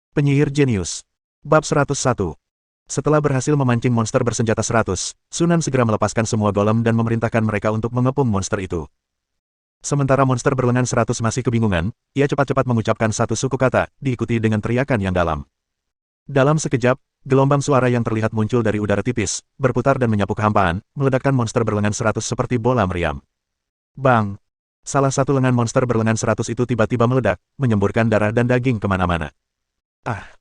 Penyihir Jenius. Bab 101. Setelah berhasil memancing monster bersenjata 100, Sunan segera melepaskan semua golem dan memerintahkan mereka untuk mengepung monster itu. Sementara monster berlengan 100 masih kebingungan, ia cepat-cepat mengucapkan satu suku kata, diikuti dengan teriakan yang dalam. Dalam sekejap, gelombang suara yang terlihat muncul dari udara tipis, berputar dan menyapu kehampaan, meledakkan monster berlengan 100 seperti bola meriam. Bang! Salah satu lengan monster berlengan 100 itu tiba-tiba meledak, menyemburkan darah dan daging kemana-mana. Ah!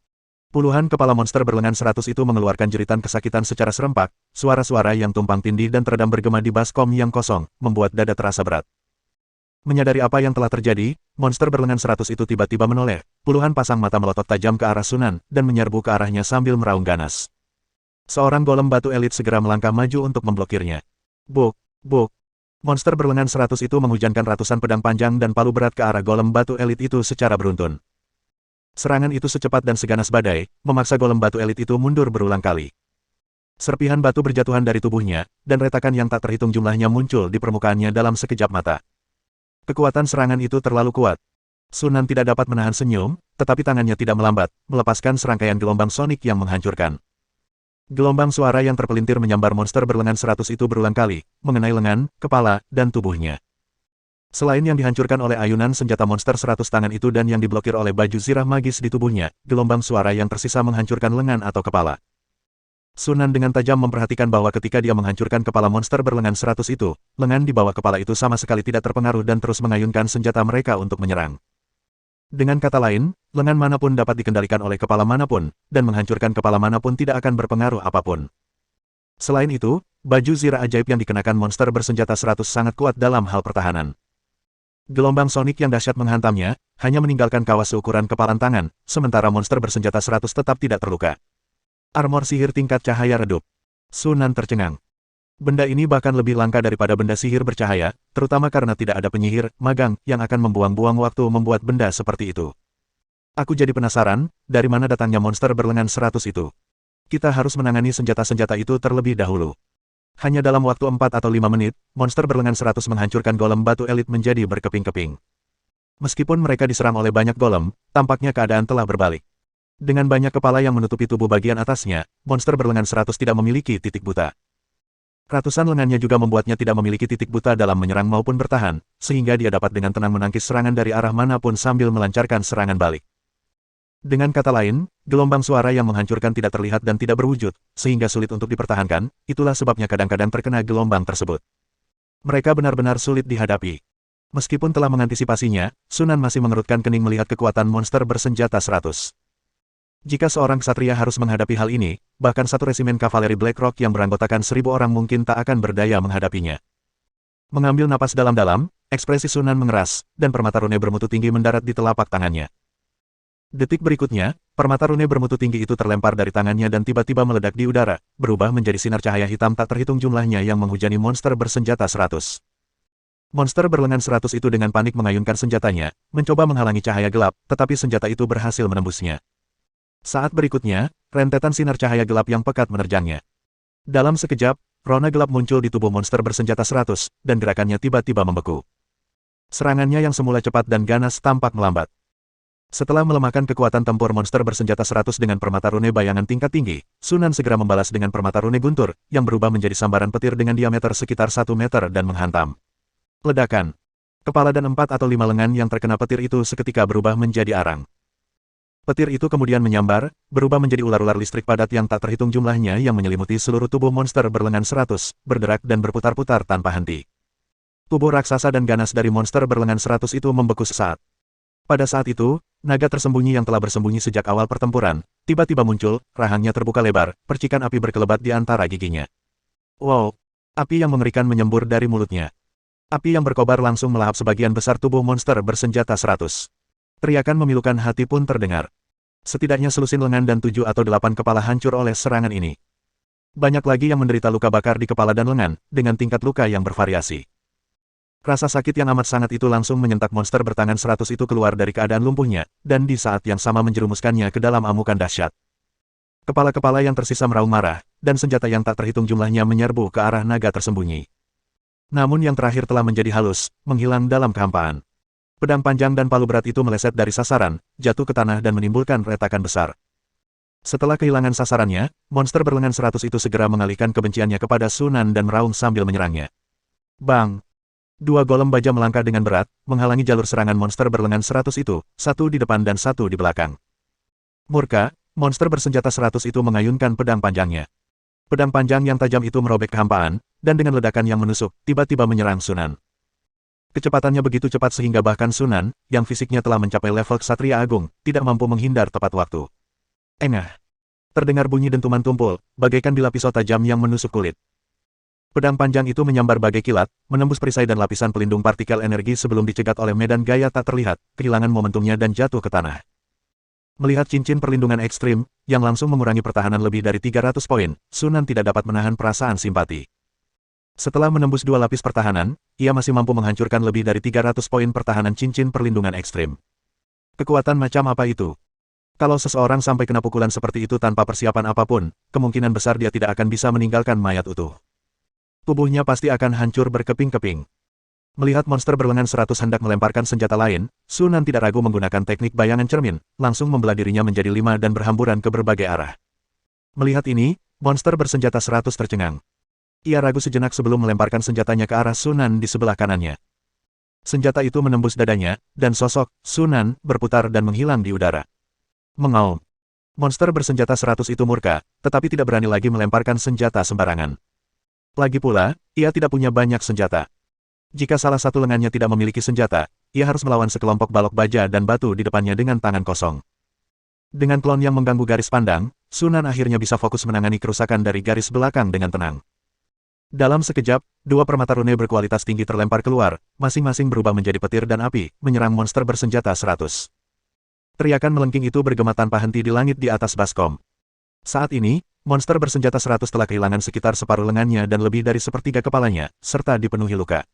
Puluhan kepala monster berlengan 100 itu mengeluarkan jeritan kesakitan secara serempak, suara-suara yang tumpang tindih dan teredam bergema di baskom yang kosong, membuat dada terasa berat. Menyadari apa yang telah terjadi, monster berlengan 100 itu tiba-tiba menoleh, puluhan pasang mata melotot tajam ke arah Sunan, dan menyerbu ke arahnya sambil meraung ganas. Seorang golem batu elit segera melangkah maju untuk memblokirnya. Buk, buk. Monster berlengan 100 itu menghujankan ratusan pedang panjang dan palu berat ke arah golem batu elit itu secara beruntun. Serangan itu secepat dan seganas badai, memaksa golem batu elit itu mundur berulang kali. Serpihan batu berjatuhan dari tubuhnya, dan retakan yang tak terhitung jumlahnya muncul di permukaannya dalam sekejap mata. Kekuatan serangan itu terlalu kuat. Sunan tidak dapat menahan senyum, tetapi tangannya tidak melambat, melepaskan serangkaian gelombang sonik yang menghancurkan. Gelombang suara yang terpelintir menyambar monster berlengan 100 itu berulang kali, mengenai lengan, kepala, dan tubuhnya. Selain yang dihancurkan oleh ayunan senjata monster 100 tangan itu dan yang diblokir oleh baju zirah magis di tubuhnya, gelombang suara yang tersisa menghancurkan lengan atau kepala. Sunan dengan tajam memperhatikan bahwa ketika dia menghancurkan kepala monster berlengan 100 itu, lengan di bawah kepala itu sama sekali tidak terpengaruh dan terus mengayunkan senjata mereka untuk menyerang. Dengan kata lain, lengan manapun dapat dikendalikan oleh kepala manapun, dan menghancurkan kepala manapun tidak akan berpengaruh apapun. Selain itu, baju zirah ajaib yang dikenakan monster bersenjata 100 sangat kuat dalam hal pertahanan. Gelombang sonik yang dahsyat menghantamnya, hanya meninggalkan kawah seukuran kepalan tangan, sementara monster bersenjata 100 tetap tidak terluka. Armor sihir tingkat cahaya redup. Sunan tercengang. Benda ini bahkan lebih langka daripada benda sihir bercahaya, terutama karena tidak ada penyihir, magang, yang akan membuang-buang waktu membuat benda seperti itu. Aku jadi penasaran, dari mana datangnya monster berlengan 100 itu. Kita harus menangani senjata-senjata itu terlebih dahulu. Hanya dalam waktu 4 atau 5 menit, monster berlengan 100 menghancurkan golem batu elit menjadi berkeping-keping. Meskipun mereka diserang oleh banyak golem, tampaknya keadaan telah berbalik. Dengan banyak kepala yang menutupi tubuh bagian atasnya, monster berlengan 100 tidak memiliki titik buta. Ratusan lengannya juga membuatnya tidak memiliki titik buta dalam menyerang maupun bertahan, sehingga dia dapat dengan tenang menangkis serangan dari arah manapun sambil melancarkan serangan balik. Dengan kata lain, gelombang suara yang menghancurkan tidak terlihat dan tidak berwujud, sehingga sulit untuk dipertahankan, itulah sebabnya kadang-kadang terkena gelombang tersebut. Mereka benar-benar sulit dihadapi. Meskipun telah mengantisipasinya, Sunan masih mengerutkan kening melihat kekuatan monster bersenjata 100. Jika seorang ksatria harus menghadapi hal ini, bahkan satu resimen kavaleri Blackrock yang beranggotakan 1000 orang mungkin tak akan berdaya menghadapinya. Mengambil napas dalam-dalam, ekspresi Sunan mengeras, dan permata rune bermutu tinggi mendarat di telapak tangannya. Detik berikutnya, permata rune bermutu tinggi itu terlempar dari tangannya dan tiba-tiba meledak di udara, berubah menjadi sinar cahaya hitam tak terhitung jumlahnya yang menghujani monster bersenjata 100. Monster berlengan 100 itu dengan panik mengayunkan senjatanya, mencoba menghalangi cahaya gelap, tetapi senjata itu berhasil menembusnya. Saat berikutnya, rentetan sinar cahaya gelap yang pekat menerjangnya. Dalam sekejap, rona gelap muncul di tubuh monster bersenjata 100, dan gerakannya tiba-tiba membeku. Serangannya yang semula cepat dan ganas tampak melambat. Setelah melemahkan kekuatan tempur monster bersenjata 100 dengan permata rune bayangan tingkat tinggi, Sunan segera membalas dengan permata rune guntur, yang berubah menjadi sambaran petir dengan diameter sekitar 1 meter dan menghantam. Ledakan. Kepala dan 4 atau 5 lengan yang terkena petir itu seketika berubah menjadi arang. Petir itu kemudian menyambar, berubah menjadi ular-ular listrik padat yang tak terhitung jumlahnya yang menyelimuti seluruh tubuh monster berlengan 100, berderak dan berputar-putar tanpa henti. Tubuh raksasa dan ganas dari monster berlengan 100 itu membeku sesaat. Pada saat itu, naga tersembunyi yang telah bersembunyi sejak awal pertempuran, tiba-tiba muncul, rahangnya terbuka lebar, percikan api berkelebat di antara giginya. Wow! Api yang mengerikan menyembur dari mulutnya. Api yang berkobar langsung melahap sebagian besar tubuh monster bersenjata 100. Teriakan memilukan hati pun terdengar. Setidaknya selusin lengan dan 7 atau 8 kepala hancur oleh serangan ini. Banyak lagi yang menderita luka bakar di kepala dan lengan, dengan tingkat luka yang bervariasi. Rasa sakit yang amat sangat itu langsung menyentak monster bertangan 100 itu keluar dari keadaan lumpuhnya, dan di saat yang sama menjerumuskannya ke dalam amukan dahsyat. Kepala-kepala yang tersisa meraung marah, dan senjata yang tak terhitung jumlahnya menyerbu ke arah naga tersembunyi. Namun yang terakhir telah menjadi halus, menghilang dalam kehampaan. Pedang panjang dan palu berat itu meleset dari sasaran, jatuh ke tanah dan menimbulkan retakan besar. Setelah kehilangan sasarannya, monster berlengan 100 itu segera mengalihkan kebenciannya kepada Sunan dan meraung sambil menyerangnya. Bang! Dua golem baja melangkah dengan berat, menghalangi jalur serangan monster berlengan 100 itu, satu di depan dan satu di belakang. Murka, monster bersenjata 100 itu mengayunkan pedang panjangnya. Pedang panjang yang tajam itu merobek kehampaan, dan dengan ledakan yang menusuk, tiba-tiba menyerang Sunan. Kecepatannya begitu cepat sehingga bahkan Sunan, yang fisiknya telah mencapai level Ksatria Agung, tidak mampu menghindar tepat waktu. Engah! Terdengar bunyi dentuman tumpul, bagaikan bilah pisau tajam yang menusuk kulit. Pedang panjang itu menyambar bagai kilat, menembus perisai dan lapisan pelindung partikel energi sebelum dicegat oleh medan gaya tak terlihat, kehilangan momentumnya dan jatuh ke tanah. Melihat cincin perlindungan ekstrim, yang langsung mengurangi pertahanan lebih dari 300 poin, Sunan tidak dapat menahan perasaan simpati. Setelah menembus dua lapis pertahanan, ia masih mampu menghancurkan lebih dari 300 poin pertahanan cincin perlindungan ekstrim. Kekuatan macam apa itu? Kalau seseorang sampai kena pukulan seperti itu tanpa persiapan apapun, kemungkinan besar dia tidak akan bisa meninggalkan mayat utuh. Tubuhnya pasti akan hancur berkeping-keping. Melihat monster berlengan 100 hendak melemparkan senjata lain, Sunan tidak ragu menggunakan teknik bayangan cermin, langsung membelah dirinya menjadi 5 dan berhamburan ke berbagai arah. Melihat ini, monster bersenjata 100 tercengang. Ia ragu sejenak sebelum melemparkan senjatanya ke arah Sunan di sebelah kanannya. Senjata itu menembus dadanya, dan sosok Sunan berputar dan menghilang di udara. Mengaum. Monster bersenjata 100 itu murka, tetapi tidak berani lagi melemparkan senjata sembarangan. Lagi pula, ia tidak punya banyak senjata. Jika salah satu lengannya tidak memiliki senjata, ia harus melawan sekelompok balok baja dan batu di depannya dengan tangan kosong. Dengan klon yang mengganggu garis pandang, Sunan akhirnya bisa fokus menangani kerusakan dari garis belakang dengan tenang. Dalam sekejap, dua permata rune berkualitas tinggi terlempar keluar, masing-masing berubah menjadi petir dan api, menyerang monster bersenjata 100. Teriakan melengking itu bergema tanpa henti di langit di atas baskom. Saat ini, monster bersenjata 100 telah kehilangan sekitar separuh lengannya dan lebih dari sepertiga kepalanya, serta dipenuhi luka.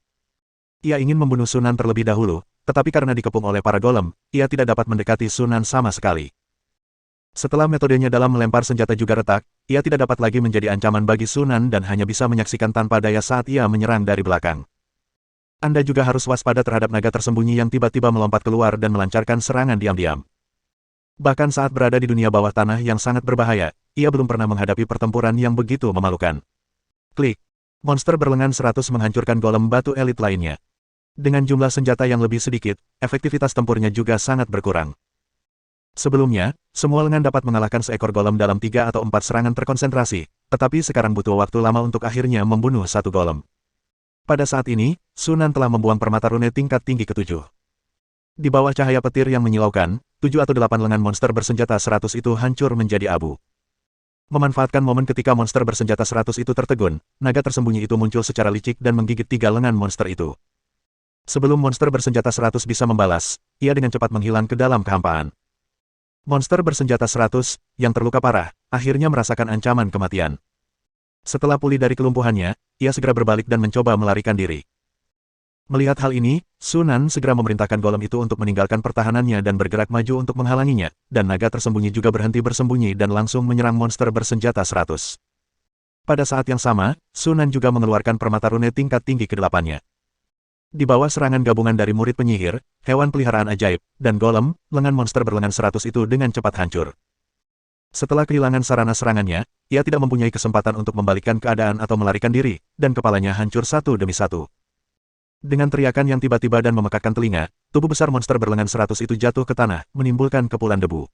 Ia ingin membunuh Sunan terlebih dahulu, tetapi karena dikepung oleh para golem, ia tidak dapat mendekati Sunan sama sekali. Setelah metodenya dalam melempar senjata juga retak, ia tidak dapat lagi menjadi ancaman bagi Sunan dan hanya bisa menyaksikan tanpa daya saat ia menyerang dari belakang. Anda juga harus waspada terhadap naga tersembunyi yang tiba-tiba melompat keluar dan melancarkan serangan diam-diam. Bahkan saat berada di dunia bawah tanah yang sangat berbahaya, ia belum pernah menghadapi pertempuran yang begitu memalukan. Klik. Monster berlengan 100 menghancurkan golem batu elit lainnya. Dengan jumlah senjata yang lebih sedikit, efektivitas tempurnya juga sangat berkurang. Sebelumnya, semua lengan dapat mengalahkan seekor golem dalam 3 atau 4 serangan terkonsentrasi, tetapi sekarang butuh waktu lama untuk akhirnya membunuh satu golem. Pada saat ini, Sunan telah membuang permata rune tingkat tinggi ke-7. Di bawah cahaya petir yang menyilaukan, 7 atau 8 lengan monster bersenjata 100 itu hancur menjadi abu. Memanfaatkan momen ketika monster bersenjata 100 itu tertegun, naga tersembunyi itu muncul secara licik dan menggigit 3 lengan monster itu. Sebelum monster bersenjata 100 bisa membalas, ia dengan cepat menghilang ke dalam kehampaan. Monster bersenjata 100, yang terluka parah, akhirnya merasakan ancaman kematian. Setelah pulih dari kelumpuhannya, ia segera berbalik dan mencoba melarikan diri. Melihat hal ini, Sunan segera memerintahkan golem itu untuk meninggalkan pertahanannya dan bergerak maju untuk menghalanginya, dan naga tersembunyi juga berhenti bersembunyi dan langsung menyerang monster bersenjata 100. Pada saat yang sama, Sunan juga mengeluarkan permata rune tingkat tinggi ke-8-nya. Di bawah serangan gabungan dari murid penyihir, hewan peliharaan ajaib, dan golem, lengan monster berlengan 100 itu dengan cepat hancur. Setelah kehilangan sarana serangannya, ia tidak mempunyai kesempatan untuk membalikkan keadaan atau melarikan diri, dan kepalanya hancur satu demi satu. Dengan teriakan yang tiba-tiba dan memekakkan telinga, tubuh besar monster berlengan 100 itu jatuh ke tanah, menimbulkan kepulan debu.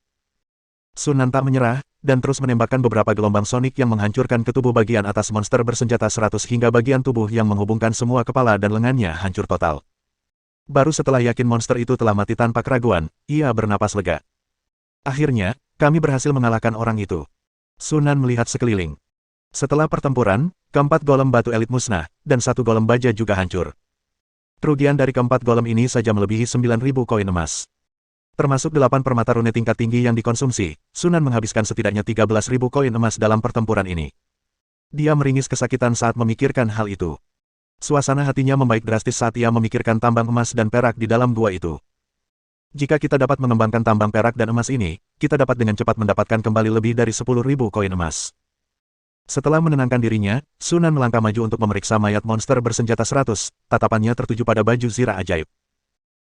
Sunan tak menyerah, dan terus menembakkan beberapa gelombang sonik yang menghancurkan ke tubuh bagian atas monster bersenjata 100 hingga bagian tubuh yang menghubungkan semua kepala dan lengannya hancur total. Baru setelah yakin monster itu telah mati tanpa keraguan, ia bernapas lega. Akhirnya, kami berhasil mengalahkan orang itu. Sunan melihat sekeliling. Setelah pertempuran, keempat golem batu elit musnah, dan satu golem baja juga hancur. Kerugian dari keempat golem ini saja melebihi 9.000 koin emas. Termasuk 8 permata rune tingkat tinggi yang dikonsumsi, Sunan menghabiskan setidaknya 13.000 koin emas dalam pertempuran ini. Dia meringis kesakitan saat memikirkan hal itu. Suasana hatinya membaik drastis saat ia memikirkan tambang emas dan perak di dalam gua itu. Jika kita dapat mengembangkan tambang perak dan emas ini, kita dapat dengan cepat mendapatkan kembali lebih dari 10.000 koin emas. Setelah menenangkan dirinya, Sunan melangkah maju untuk memeriksa mayat monster bersenjata 100, tatapannya tertuju pada baju zirah ajaib.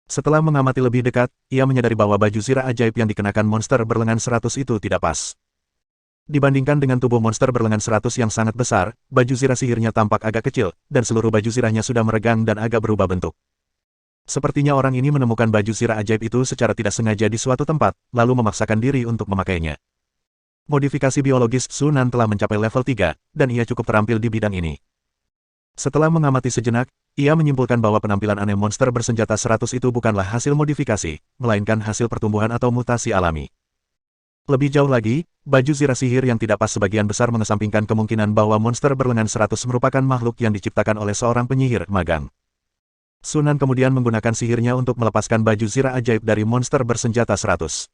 Setelah mengamati lebih dekat, ia menyadari bahwa baju zirah ajaib yang dikenakan monster berlengan 100 itu tidak pas. Dibandingkan dengan tubuh monster berlengan 100 yang sangat besar, baju zirah sihirnya tampak agak kecil, dan seluruh baju zirahnya sudah meregang dan agak berubah bentuk. Sepertinya orang ini menemukan baju zirah ajaib itu secara tidak sengaja di suatu tempat, lalu memaksakan diri untuk memakainya. Modifikasi biologis Sunan telah mencapai level 3, dan ia cukup terampil di bidang ini. Setelah mengamati sejenak, ia menyimpulkan bahwa penampilan aneh monster bersenjata 100 itu bukanlah hasil modifikasi, melainkan hasil pertumbuhan atau mutasi alami. Lebih jauh lagi, baju zirah sihir yang tidak pas sebagian besar mengesampingkan kemungkinan bahwa monster berlengan 100 merupakan makhluk yang diciptakan oleh seorang penyihir magang. Sunan kemudian menggunakan sihirnya untuk melepaskan baju zirah ajaib dari monster bersenjata 100.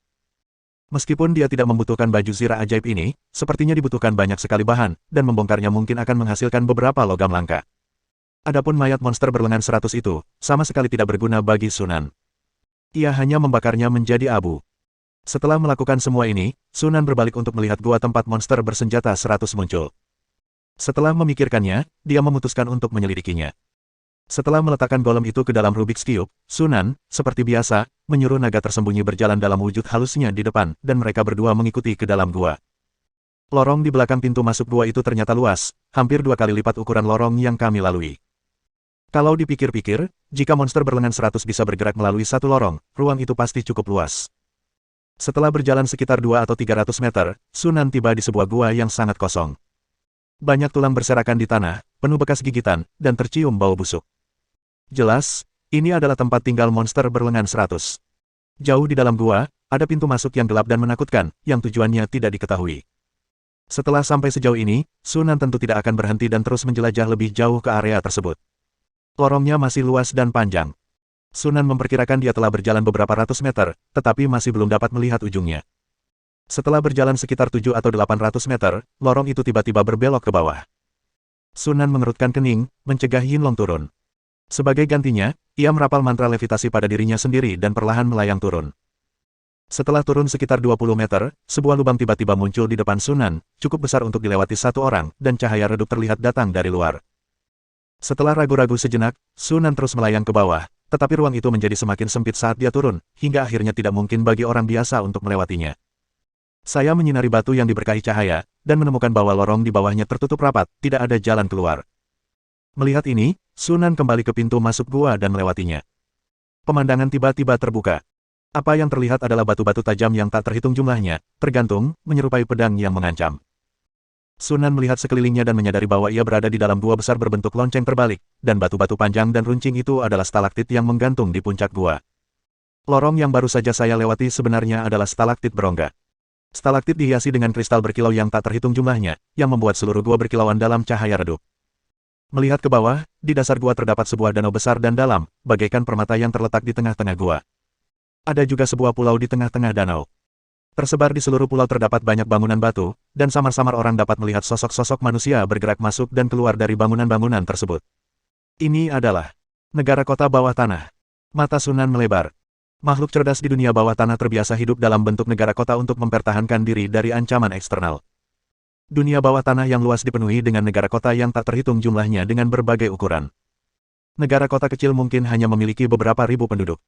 Meskipun dia tidak membutuhkan baju zirah ajaib ini, sepertinya dibutuhkan banyak sekali bahan, dan membongkarnya mungkin akan menghasilkan beberapa logam langka. Adapun mayat monster berlengan 100 itu, sama sekali tidak berguna bagi Sunan. Ia hanya membakarnya menjadi abu. Setelah melakukan semua ini, Sunan berbalik untuk melihat gua tempat monster bersenjata 100 muncul. Setelah memikirkannya, dia memutuskan untuk menyelidikinya. Setelah meletakkan golem itu ke dalam Rubik's Cube, Sunan, seperti biasa, menyuruh naga tersembunyi berjalan dalam wujud halusnya di depan, dan mereka berdua mengikuti ke dalam gua. Lorong di belakang pintu masuk gua itu ternyata luas, hampir 2 kali lipat ukuran lorong yang kami lalui. Kalau dipikir-pikir, jika monster berlengan 100 bisa bergerak melalui satu lorong, ruang itu pasti cukup luas. Setelah berjalan sekitar 2 atau 300 meter, Sunan tiba di sebuah gua yang sangat kosong. Banyak tulang berserakan di tanah, penuh bekas gigitan, dan tercium bau busuk. Jelas, ini adalah tempat tinggal monster berlengan 100. Jauh di dalam gua, ada pintu masuk yang gelap dan menakutkan, yang tujuannya tidak diketahui. Setelah sampai sejauh ini, Sunan tentu tidak akan berhenti dan terus menjelajah lebih jauh ke area tersebut. Lorongnya masih luas dan panjang. Sunan memperkirakan dia telah berjalan beberapa ratus meter, tetapi masih belum dapat melihat ujungnya. Setelah berjalan sekitar 7 atau 800 meter, lorong itu tiba-tiba berbelok ke bawah. Sunan mengerutkan kening, mencegah Yinlong turun. Sebagai gantinya, ia merapal mantra levitasi pada dirinya sendiri dan perlahan melayang turun. Setelah turun sekitar 20 meter, sebuah lubang tiba-tiba muncul di depan Sunan, cukup besar untuk dilewati satu orang, dan cahaya redup terlihat datang dari luar. Setelah ragu-ragu sejenak, Sunan terus melayang ke bawah, tetapi ruang itu menjadi semakin sempit saat dia turun, hingga akhirnya tidak mungkin bagi orang biasa untuk melewatinya. Saya menyinari batu yang diberkahi cahaya, dan menemukan bahwa lorong di bawahnya tertutup rapat, tidak ada jalan keluar. Melihat ini, Sunan kembali ke pintu masuk gua dan melewatinya. Pemandangan tiba-tiba terbuka. Apa yang terlihat adalah batu-batu tajam yang tak terhitung jumlahnya, tergantung, menyerupai pedang yang mengancam. Sunan melihat sekelilingnya dan menyadari bahwa ia berada di dalam gua besar berbentuk lonceng terbalik, dan batu-batu panjang dan runcing itu adalah stalaktit yang menggantung di puncak gua. Lorong yang baru saja saya lewati sebenarnya adalah stalaktit berongga. Stalaktit dihiasi dengan kristal berkilau yang tak terhitung jumlahnya, yang membuat seluruh gua berkilauan dalam cahaya redup. Melihat ke bawah, di dasar gua terdapat sebuah danau besar dan dalam, bagaikan permata yang terletak di tengah-tengah gua. Ada juga sebuah pulau di tengah-tengah danau. Tersebar di seluruh pulau terdapat banyak bangunan batu, dan samar-samar orang dapat melihat sosok-sosok manusia bergerak masuk dan keluar dari bangunan-bangunan tersebut. Ini adalah negara kota bawah tanah. Mata Sunan melebar. Makhluk cerdas di dunia bawah tanah terbiasa hidup dalam bentuk negara kota untuk mempertahankan diri dari ancaman eksternal. Dunia bawah tanah yang luas dipenuhi dengan negara kota yang tak terhitung jumlahnya dengan berbagai ukuran. Negara kota kecil mungkin hanya memiliki beberapa ribu penduduk.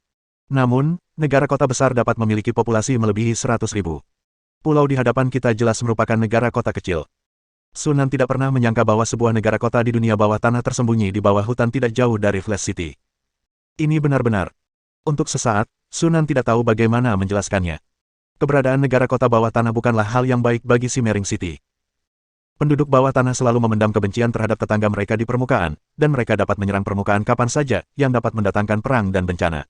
Namun, negara kota besar dapat memiliki populasi melebihi 100.000. Pulau di hadapan kita jelas merupakan negara kota kecil. Sunan tidak pernah menyangka bahwa sebuah negara kota di dunia bawah tanah tersembunyi di bawah hutan tidak jauh dari Flash City. Ini benar-benar. Untuk sesaat, Sunan tidak tahu bagaimana menjelaskannya. Keberadaan negara kota bawah tanah bukanlah hal yang baik bagi Shimmering City. Penduduk bawah tanah selalu memendam kebencian terhadap tetangga mereka di permukaan, dan mereka dapat menyerang permukaan kapan saja, yang dapat mendatangkan perang dan bencana.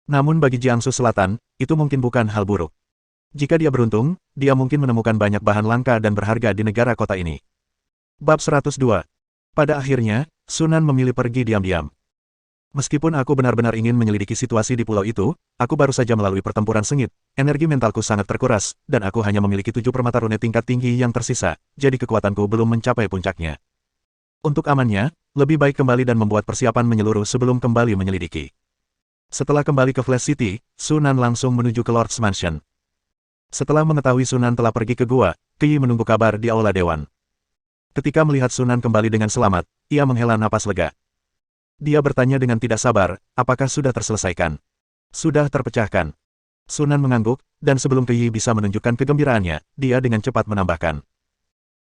Namun bagi Jiangsu Selatan, itu mungkin bukan hal buruk. Jika dia beruntung, dia mungkin menemukan banyak bahan langka dan berharga di negara kota ini. Bab 102. Pada akhirnya, Sunan memilih pergi diam-diam. Meskipun aku benar-benar ingin menyelidiki situasi di pulau itu, aku baru saja melalui pertempuran sengit, energi mentalku sangat terkuras, dan aku hanya memiliki 7 permata rune tingkat tinggi yang tersisa, jadi kekuatanku belum mencapai puncaknya. Untuk amannya, lebih baik kembali dan membuat persiapan menyeluruh sebelum kembali menyelidiki. Setelah kembali ke Flash City, Sunan langsung menuju ke Lord's Mansion. Setelah mengetahui Sunan telah pergi ke gua, Yi menunggu kabar di Aula Dewan. Ketika melihat Sunan kembali dengan selamat, ia menghela napas lega. Dia bertanya dengan tidak sabar, apakah sudah terselesaikan? Sudah terpecahkan. Sunan mengangguk, dan sebelum Keyi bisa menunjukkan kegembiraannya, dia dengan cepat menambahkan.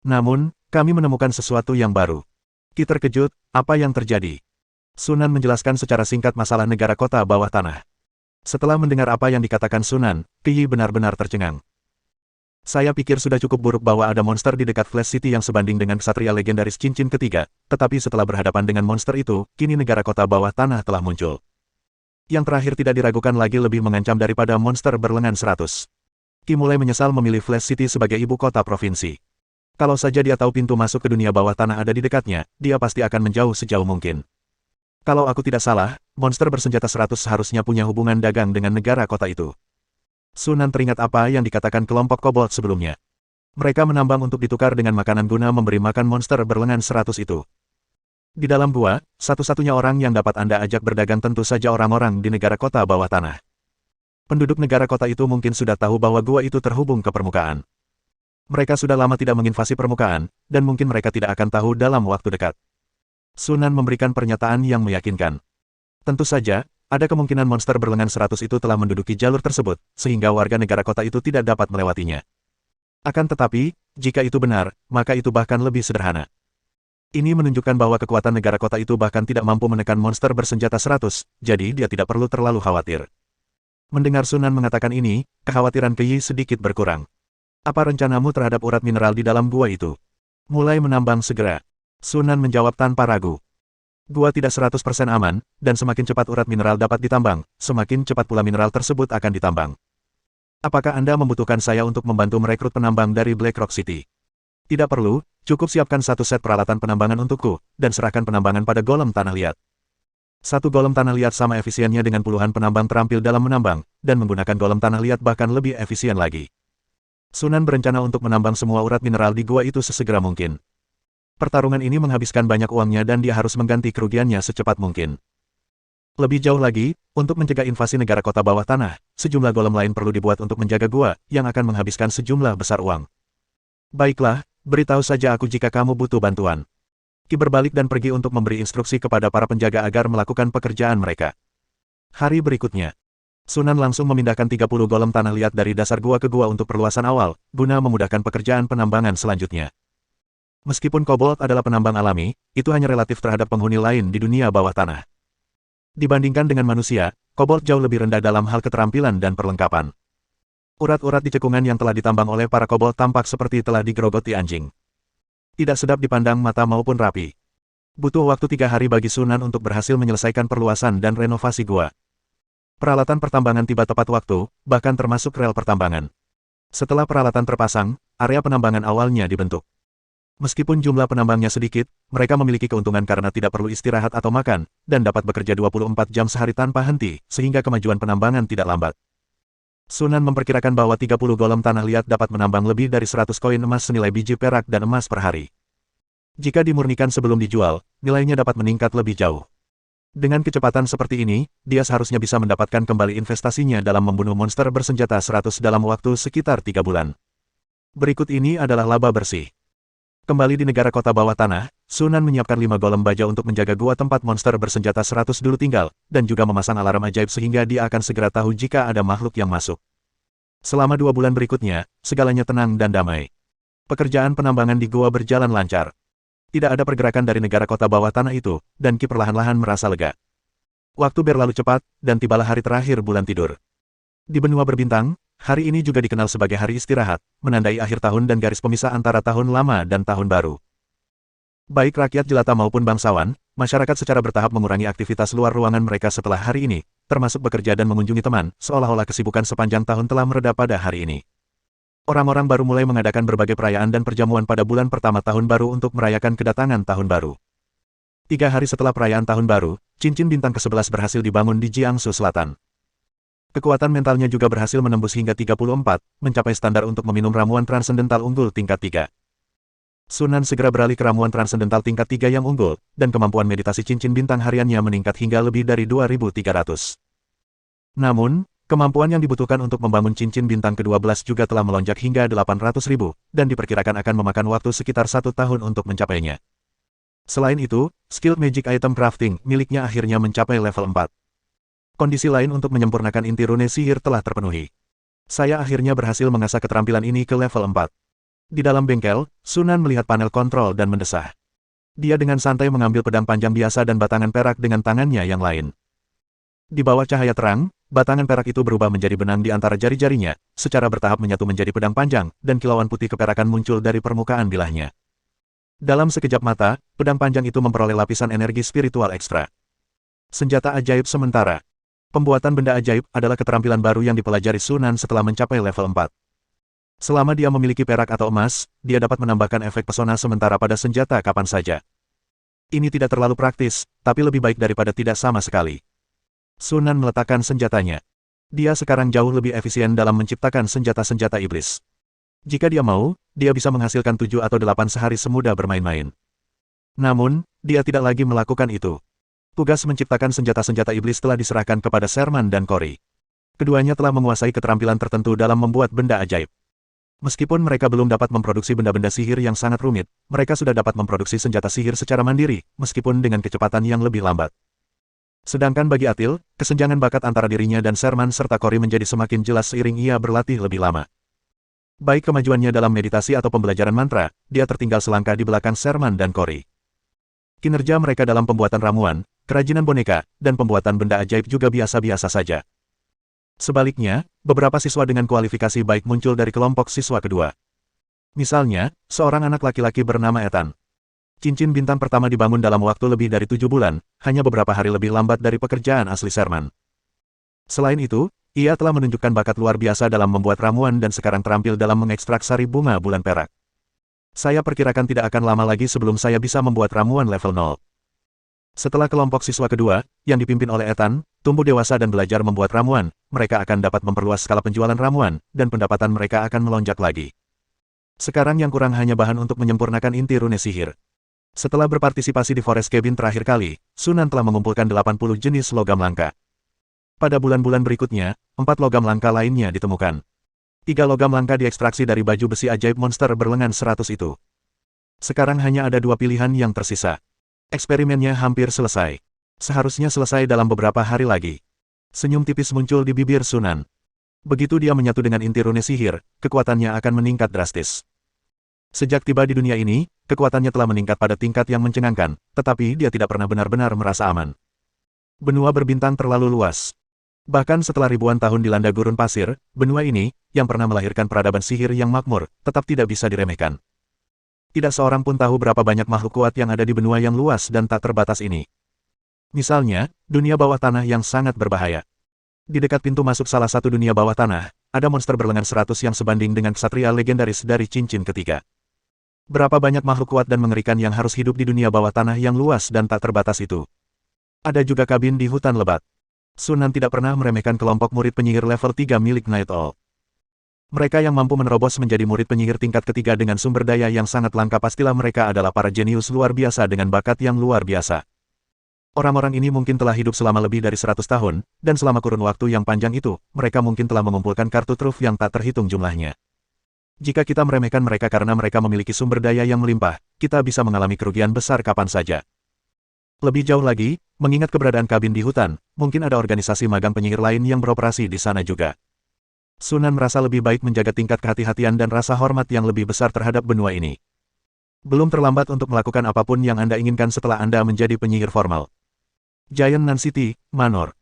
Namun, kami menemukan sesuatu yang baru. Ki terkejut, apa yang terjadi? Sunan menjelaskan secara singkat masalah negara kota bawah tanah. Setelah mendengar apa yang dikatakan Sunan, Keyi benar-benar tercengang. Saya pikir sudah cukup buruk bahwa ada monster di dekat Flash City yang sebanding dengan ksatria legendaris cincin ketiga, tetapi setelah berhadapan dengan monster itu, kini negara kota bawah tanah telah muncul. Yang terakhir tidak diragukan lagi lebih mengancam daripada monster berlengan 100. Ki mulai menyesal memilih Flash City sebagai ibu kota provinsi. Kalau saja dia tahu pintu masuk ke dunia bawah tanah ada di dekatnya, dia pasti akan menjauh sejauh mungkin. Kalau aku tidak salah, monster bersenjata 100 seharusnya punya hubungan dagang dengan negara kota itu. Sunan teringat apa yang dikatakan kelompok kobold sebelumnya. Mereka menambang untuk ditukar dengan makanan guna memberi makan monster berlengan 100 itu. Di dalam gua, satu-satunya orang yang dapat Anda ajak berdagang tentu saja orang-orang di negara kota bawah tanah. Penduduk negara kota itu mungkin sudah tahu bahwa gua itu terhubung ke permukaan. Mereka sudah lama tidak menginvasi permukaan, dan mungkin mereka tidak akan tahu dalam waktu dekat. Sunan memberikan pernyataan yang meyakinkan. Tentu saja, ada kemungkinan monster berlengan 100 itu telah menduduki jalur tersebut, sehingga warga negara kota itu tidak dapat melewatinya. Akan tetapi, jika itu benar, maka itu bahkan lebih sederhana. Ini menunjukkan bahwa kekuatan negara kota itu bahkan tidak mampu menekan monster bersenjata 100, jadi dia tidak perlu terlalu khawatir. Mendengar Sunan mengatakan ini, kekhawatiran Keyi sedikit berkurang. Apa rencanamu terhadap urat mineral di dalam gua itu? Mulai menambang segera. Sunan menjawab tanpa ragu. Gua tidak 100% aman, dan semakin cepat urat mineral dapat ditambang, semakin cepat pula mineral tersebut akan ditambang. Apakah Anda membutuhkan saya untuk membantu merekrut penambang dari Black Rock City? Tidak perlu, cukup siapkan satu set peralatan penambangan untukku, dan serahkan penambangan pada golem tanah liat. Satu golem tanah liat sama efisiennya dengan puluhan penambang terampil dalam menambang, dan menggunakan golem tanah liat bahkan lebih efisien lagi. Sunan berencana untuk menambang semua urat mineral di gua itu sesegera mungkin. Pertarungan ini menghabiskan banyak uangnya dan dia harus mengganti kerugiannya secepat mungkin. Lebih jauh lagi, untuk mencegah invasi negara kota bawah tanah, sejumlah golem lain perlu dibuat untuk menjaga gua, yang akan menghabiskan sejumlah besar uang. Baiklah, beritahu saja aku jika kamu butuh bantuan. Ki berbalik dan pergi untuk memberi instruksi kepada para penjaga agar melakukan pekerjaan mereka. Hari berikutnya, Sunan langsung memindahkan 30 golem tanah liat dari dasar gua ke gua untuk perluasan awal, guna memudahkan pekerjaan penambangan selanjutnya. Meskipun kobold adalah penambang alami, itu hanya relatif terhadap penghuni lain di dunia bawah tanah. Dibandingkan dengan manusia, kobold jauh lebih rendah dalam hal keterampilan dan perlengkapan. Urat-urat di cekungan yang telah ditambang oleh para kobold tampak seperti telah digerogoti anjing. Tidak sedap dipandang mata maupun rapi. Butuh waktu 3 hari bagi Sunan untuk berhasil menyelesaikan perluasan dan renovasi gua. Peralatan pertambangan tiba tepat waktu, bahkan termasuk rel pertambangan. Setelah peralatan terpasang, area penambangan awalnya dibentuk. Meskipun jumlah penambangnya sedikit, mereka memiliki keuntungan karena tidak perlu istirahat atau makan, dan dapat bekerja 24 jam sehari tanpa henti, sehingga kemajuan penambangan tidak lambat. Sunan memperkirakan bahwa 30 golem tanah liat dapat menambang lebih dari 100 koin emas senilai biji perak dan emas per hari. Jika dimurnikan sebelum dijual, nilainya dapat meningkat lebih jauh. Dengan kecepatan seperti ini, dia seharusnya bisa mendapatkan kembali investasinya dalam membunuh monster bersenjata 100 dalam waktu sekitar 3 bulan. Berikut ini adalah laba bersih. Kembali di negara kota bawah tanah, Sunan menyiapkan 5 golem baja untuk menjaga gua tempat monster bersenjata 100 dulu tinggal, dan juga memasang alarm ajaib sehingga dia akan segera tahu jika ada makhluk yang masuk. Selama 2 bulan berikutnya, segalanya tenang dan damai. Pekerjaan penambangan di gua berjalan lancar. Tidak ada pergerakan dari negara kota bawah tanah itu, dan Ki perlahan-lahan merasa lega. Waktu berlalu cepat, dan tibalah hari terakhir bulan tidur. Di benua berbintang, hari ini juga dikenal sebagai hari istirahat, menandai akhir tahun dan garis pemisah antara tahun lama dan tahun baru. Baik rakyat jelata maupun bangsawan, masyarakat secara bertahap mengurangi aktivitas luar ruangan mereka setelah hari ini, termasuk bekerja dan mengunjungi teman, seolah-olah kesibukan sepanjang tahun telah mereda pada hari ini. Orang-orang baru mulai mengadakan berbagai perayaan dan perjamuan pada bulan pertama tahun baru untuk merayakan kedatangan tahun baru. 3 hari setelah perayaan tahun baru, cincin bintang ke-11 berhasil dibangun di Jiangsu Selatan. Kekuatan mentalnya juga berhasil menembus hingga 34, mencapai standar untuk meminum ramuan transendental unggul tingkat 3. Sunan segera beralih ke ramuan transendental tingkat 3 yang unggul, dan kemampuan meditasi cincin bintang hariannya meningkat hingga lebih dari 2.300. Namun, kemampuan yang dibutuhkan untuk membangun cincin bintang ke-12 juga telah melonjak hingga 800.000, dan diperkirakan akan memakan waktu sekitar 1 tahun untuk mencapainya. Selain itu, skill magic item crafting miliknya akhirnya mencapai level 4. Kondisi lain untuk menyempurnakan inti rune sihir telah terpenuhi. Saya akhirnya berhasil mengasah keterampilan ini ke level 4. Di dalam bengkel, Sunan melihat panel kontrol dan mendesah. Dia dengan santai mengambil pedang panjang biasa dan batangan perak dengan tangannya yang lain. Di bawah cahaya terang, batangan perak itu berubah menjadi benang di antara jari-jarinya, secara bertahap menyatu menjadi pedang panjang, dan kilauan putih keperakan muncul dari permukaan bilahnya. Dalam sekejap mata, pedang panjang itu memperoleh lapisan energi spiritual ekstra. Senjata ajaib sementara. Pembuatan benda ajaib adalah keterampilan baru yang dipelajari Sunan setelah mencapai level 4. Selama dia memiliki perak atau emas, dia dapat menambahkan efek pesona sementara pada senjata kapan saja. Ini tidak terlalu praktis, tapi lebih baik daripada tidak sama sekali. Sunan meletakkan senjatanya. Dia sekarang jauh lebih efisien dalam menciptakan senjata-senjata iblis. Jika dia mau, dia bisa menghasilkan 7 atau 8 sehari semudah bermain-main. Namun, dia tidak lagi melakukan itu. Tugas menciptakan senjata-senjata iblis telah diserahkan kepada Sherman dan Cory. Keduanya telah menguasai keterampilan tertentu dalam membuat benda ajaib. Meskipun mereka belum dapat memproduksi benda-benda sihir yang sangat rumit, mereka sudah dapat memproduksi senjata sihir secara mandiri, meskipun dengan kecepatan yang lebih lambat. Sedangkan bagi Atil, kesenjangan bakat antara dirinya dan Sherman serta Cory menjadi semakin jelas seiring ia berlatih lebih lama. Baik kemajuannya dalam meditasi atau pembelajaran mantra, dia tertinggal selangkah di belakang Sherman dan Cory. Kinerja mereka dalam pembuatan ramuan, kerajinan boneka, dan pembuatan benda ajaib juga biasa-biasa saja. Sebaliknya, beberapa siswa dengan kualifikasi baik muncul dari kelompok siswa kedua. Misalnya, seorang anak laki-laki bernama Ethan. Cincin bintang pertama dibangun dalam waktu lebih dari 7 bulan, hanya beberapa hari lebih lambat dari pekerjaan asli Sherman. Selain itu, ia telah menunjukkan bakat luar biasa dalam membuat ramuan dan sekarang terampil dalam mengekstrak sari bunga bulan perak. Saya perkirakan tidak akan lama lagi sebelum saya bisa membuat ramuan level 0. Setelah kelompok siswa kedua, yang dipimpin oleh Ethan, tumbuh dewasa dan belajar membuat ramuan, mereka akan dapat memperluas skala penjualan ramuan, dan pendapatan mereka akan melonjak lagi. Sekarang yang kurang hanya bahan untuk menyempurnakan inti rune sihir. Setelah berpartisipasi di Forest Cabin terakhir kali, Sunan telah mengumpulkan 80 jenis logam langka. Pada bulan-bulan berikutnya, 4 logam langka lainnya ditemukan. 3 logam langka diekstraksi dari baju besi ajaib monster berlengan 100 itu. Sekarang hanya ada 2 pilihan yang tersisa. Eksperimennya hampir selesai. Seharusnya selesai dalam beberapa hari lagi. Senyum tipis muncul di bibir Sunan. Begitu dia menyatu dengan inti rune sihir, kekuatannya akan meningkat drastis. Sejak tiba di dunia ini, kekuatannya telah meningkat pada tingkat yang mencengangkan, tetapi dia tidak pernah benar-benar merasa aman. Benua berbintang terlalu luas. Bahkan setelah ribuan tahun dilanda gurun pasir, benua ini, yang pernah melahirkan peradaban sihir yang makmur, tetap tidak bisa diremehkan. Tidak seorang pun tahu berapa banyak makhluk kuat yang ada di benua yang luas dan tak terbatas ini. Misalnya, dunia bawah tanah yang sangat berbahaya. Di dekat pintu masuk salah satu dunia bawah tanah, ada monster berlengan 100 yang sebanding dengan ksatria legendaris dari cincin ketiga. Berapa banyak makhluk kuat dan mengerikan yang harus hidup di dunia bawah tanah yang luas dan tak terbatas itu. Ada juga kabin di hutan lebat. Sunan tidak pernah meremehkan kelompok murid penyihir level 3 milik Night Owl. Mereka yang mampu menerobos menjadi murid penyihir tingkat ketiga dengan sumber daya yang sangat langka pastilah mereka adalah para jenius luar biasa dengan bakat yang luar biasa. Orang-orang ini mungkin telah hidup selama lebih dari 100 tahun, dan selama kurun waktu yang panjang itu, mereka mungkin telah mengumpulkan kartu truf yang tak terhitung jumlahnya. Jika kita meremehkan mereka karena mereka memiliki sumber daya yang melimpah, kita bisa mengalami kerugian besar kapan saja. Lebih jauh lagi, mengingat keberadaan kabin di hutan, mungkin ada organisasi magang penyihir lain yang beroperasi di sana juga. Sunan merasa lebih baik menjaga tingkat kehati-hatian dan rasa hormat yang lebih besar terhadap benua ini. Belum terlambat untuk melakukan apapun yang Anda inginkan setelah Anda menjadi penyihir formal. Giant Nan City, Manor.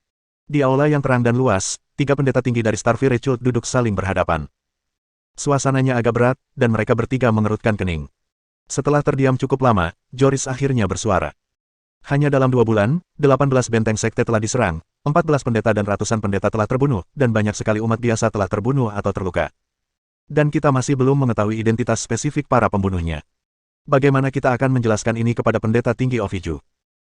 Di aula yang terang dan luas, 3 pendeta tinggi dari Starfire Cult duduk saling berhadapan. Suasananya agak berat, dan mereka bertiga mengerutkan kening. Setelah terdiam cukup lama, Joris akhirnya bersuara. Hanya dalam 2 bulan, 18 benteng sekte telah diserang, 14 pendeta dan ratusan pendeta telah terbunuh, dan banyak sekali umat biasa telah terbunuh atau terluka. Dan kita masih belum mengetahui identitas spesifik para pembunuhnya. Bagaimana kita akan menjelaskan ini kepada pendeta tinggi Oviju?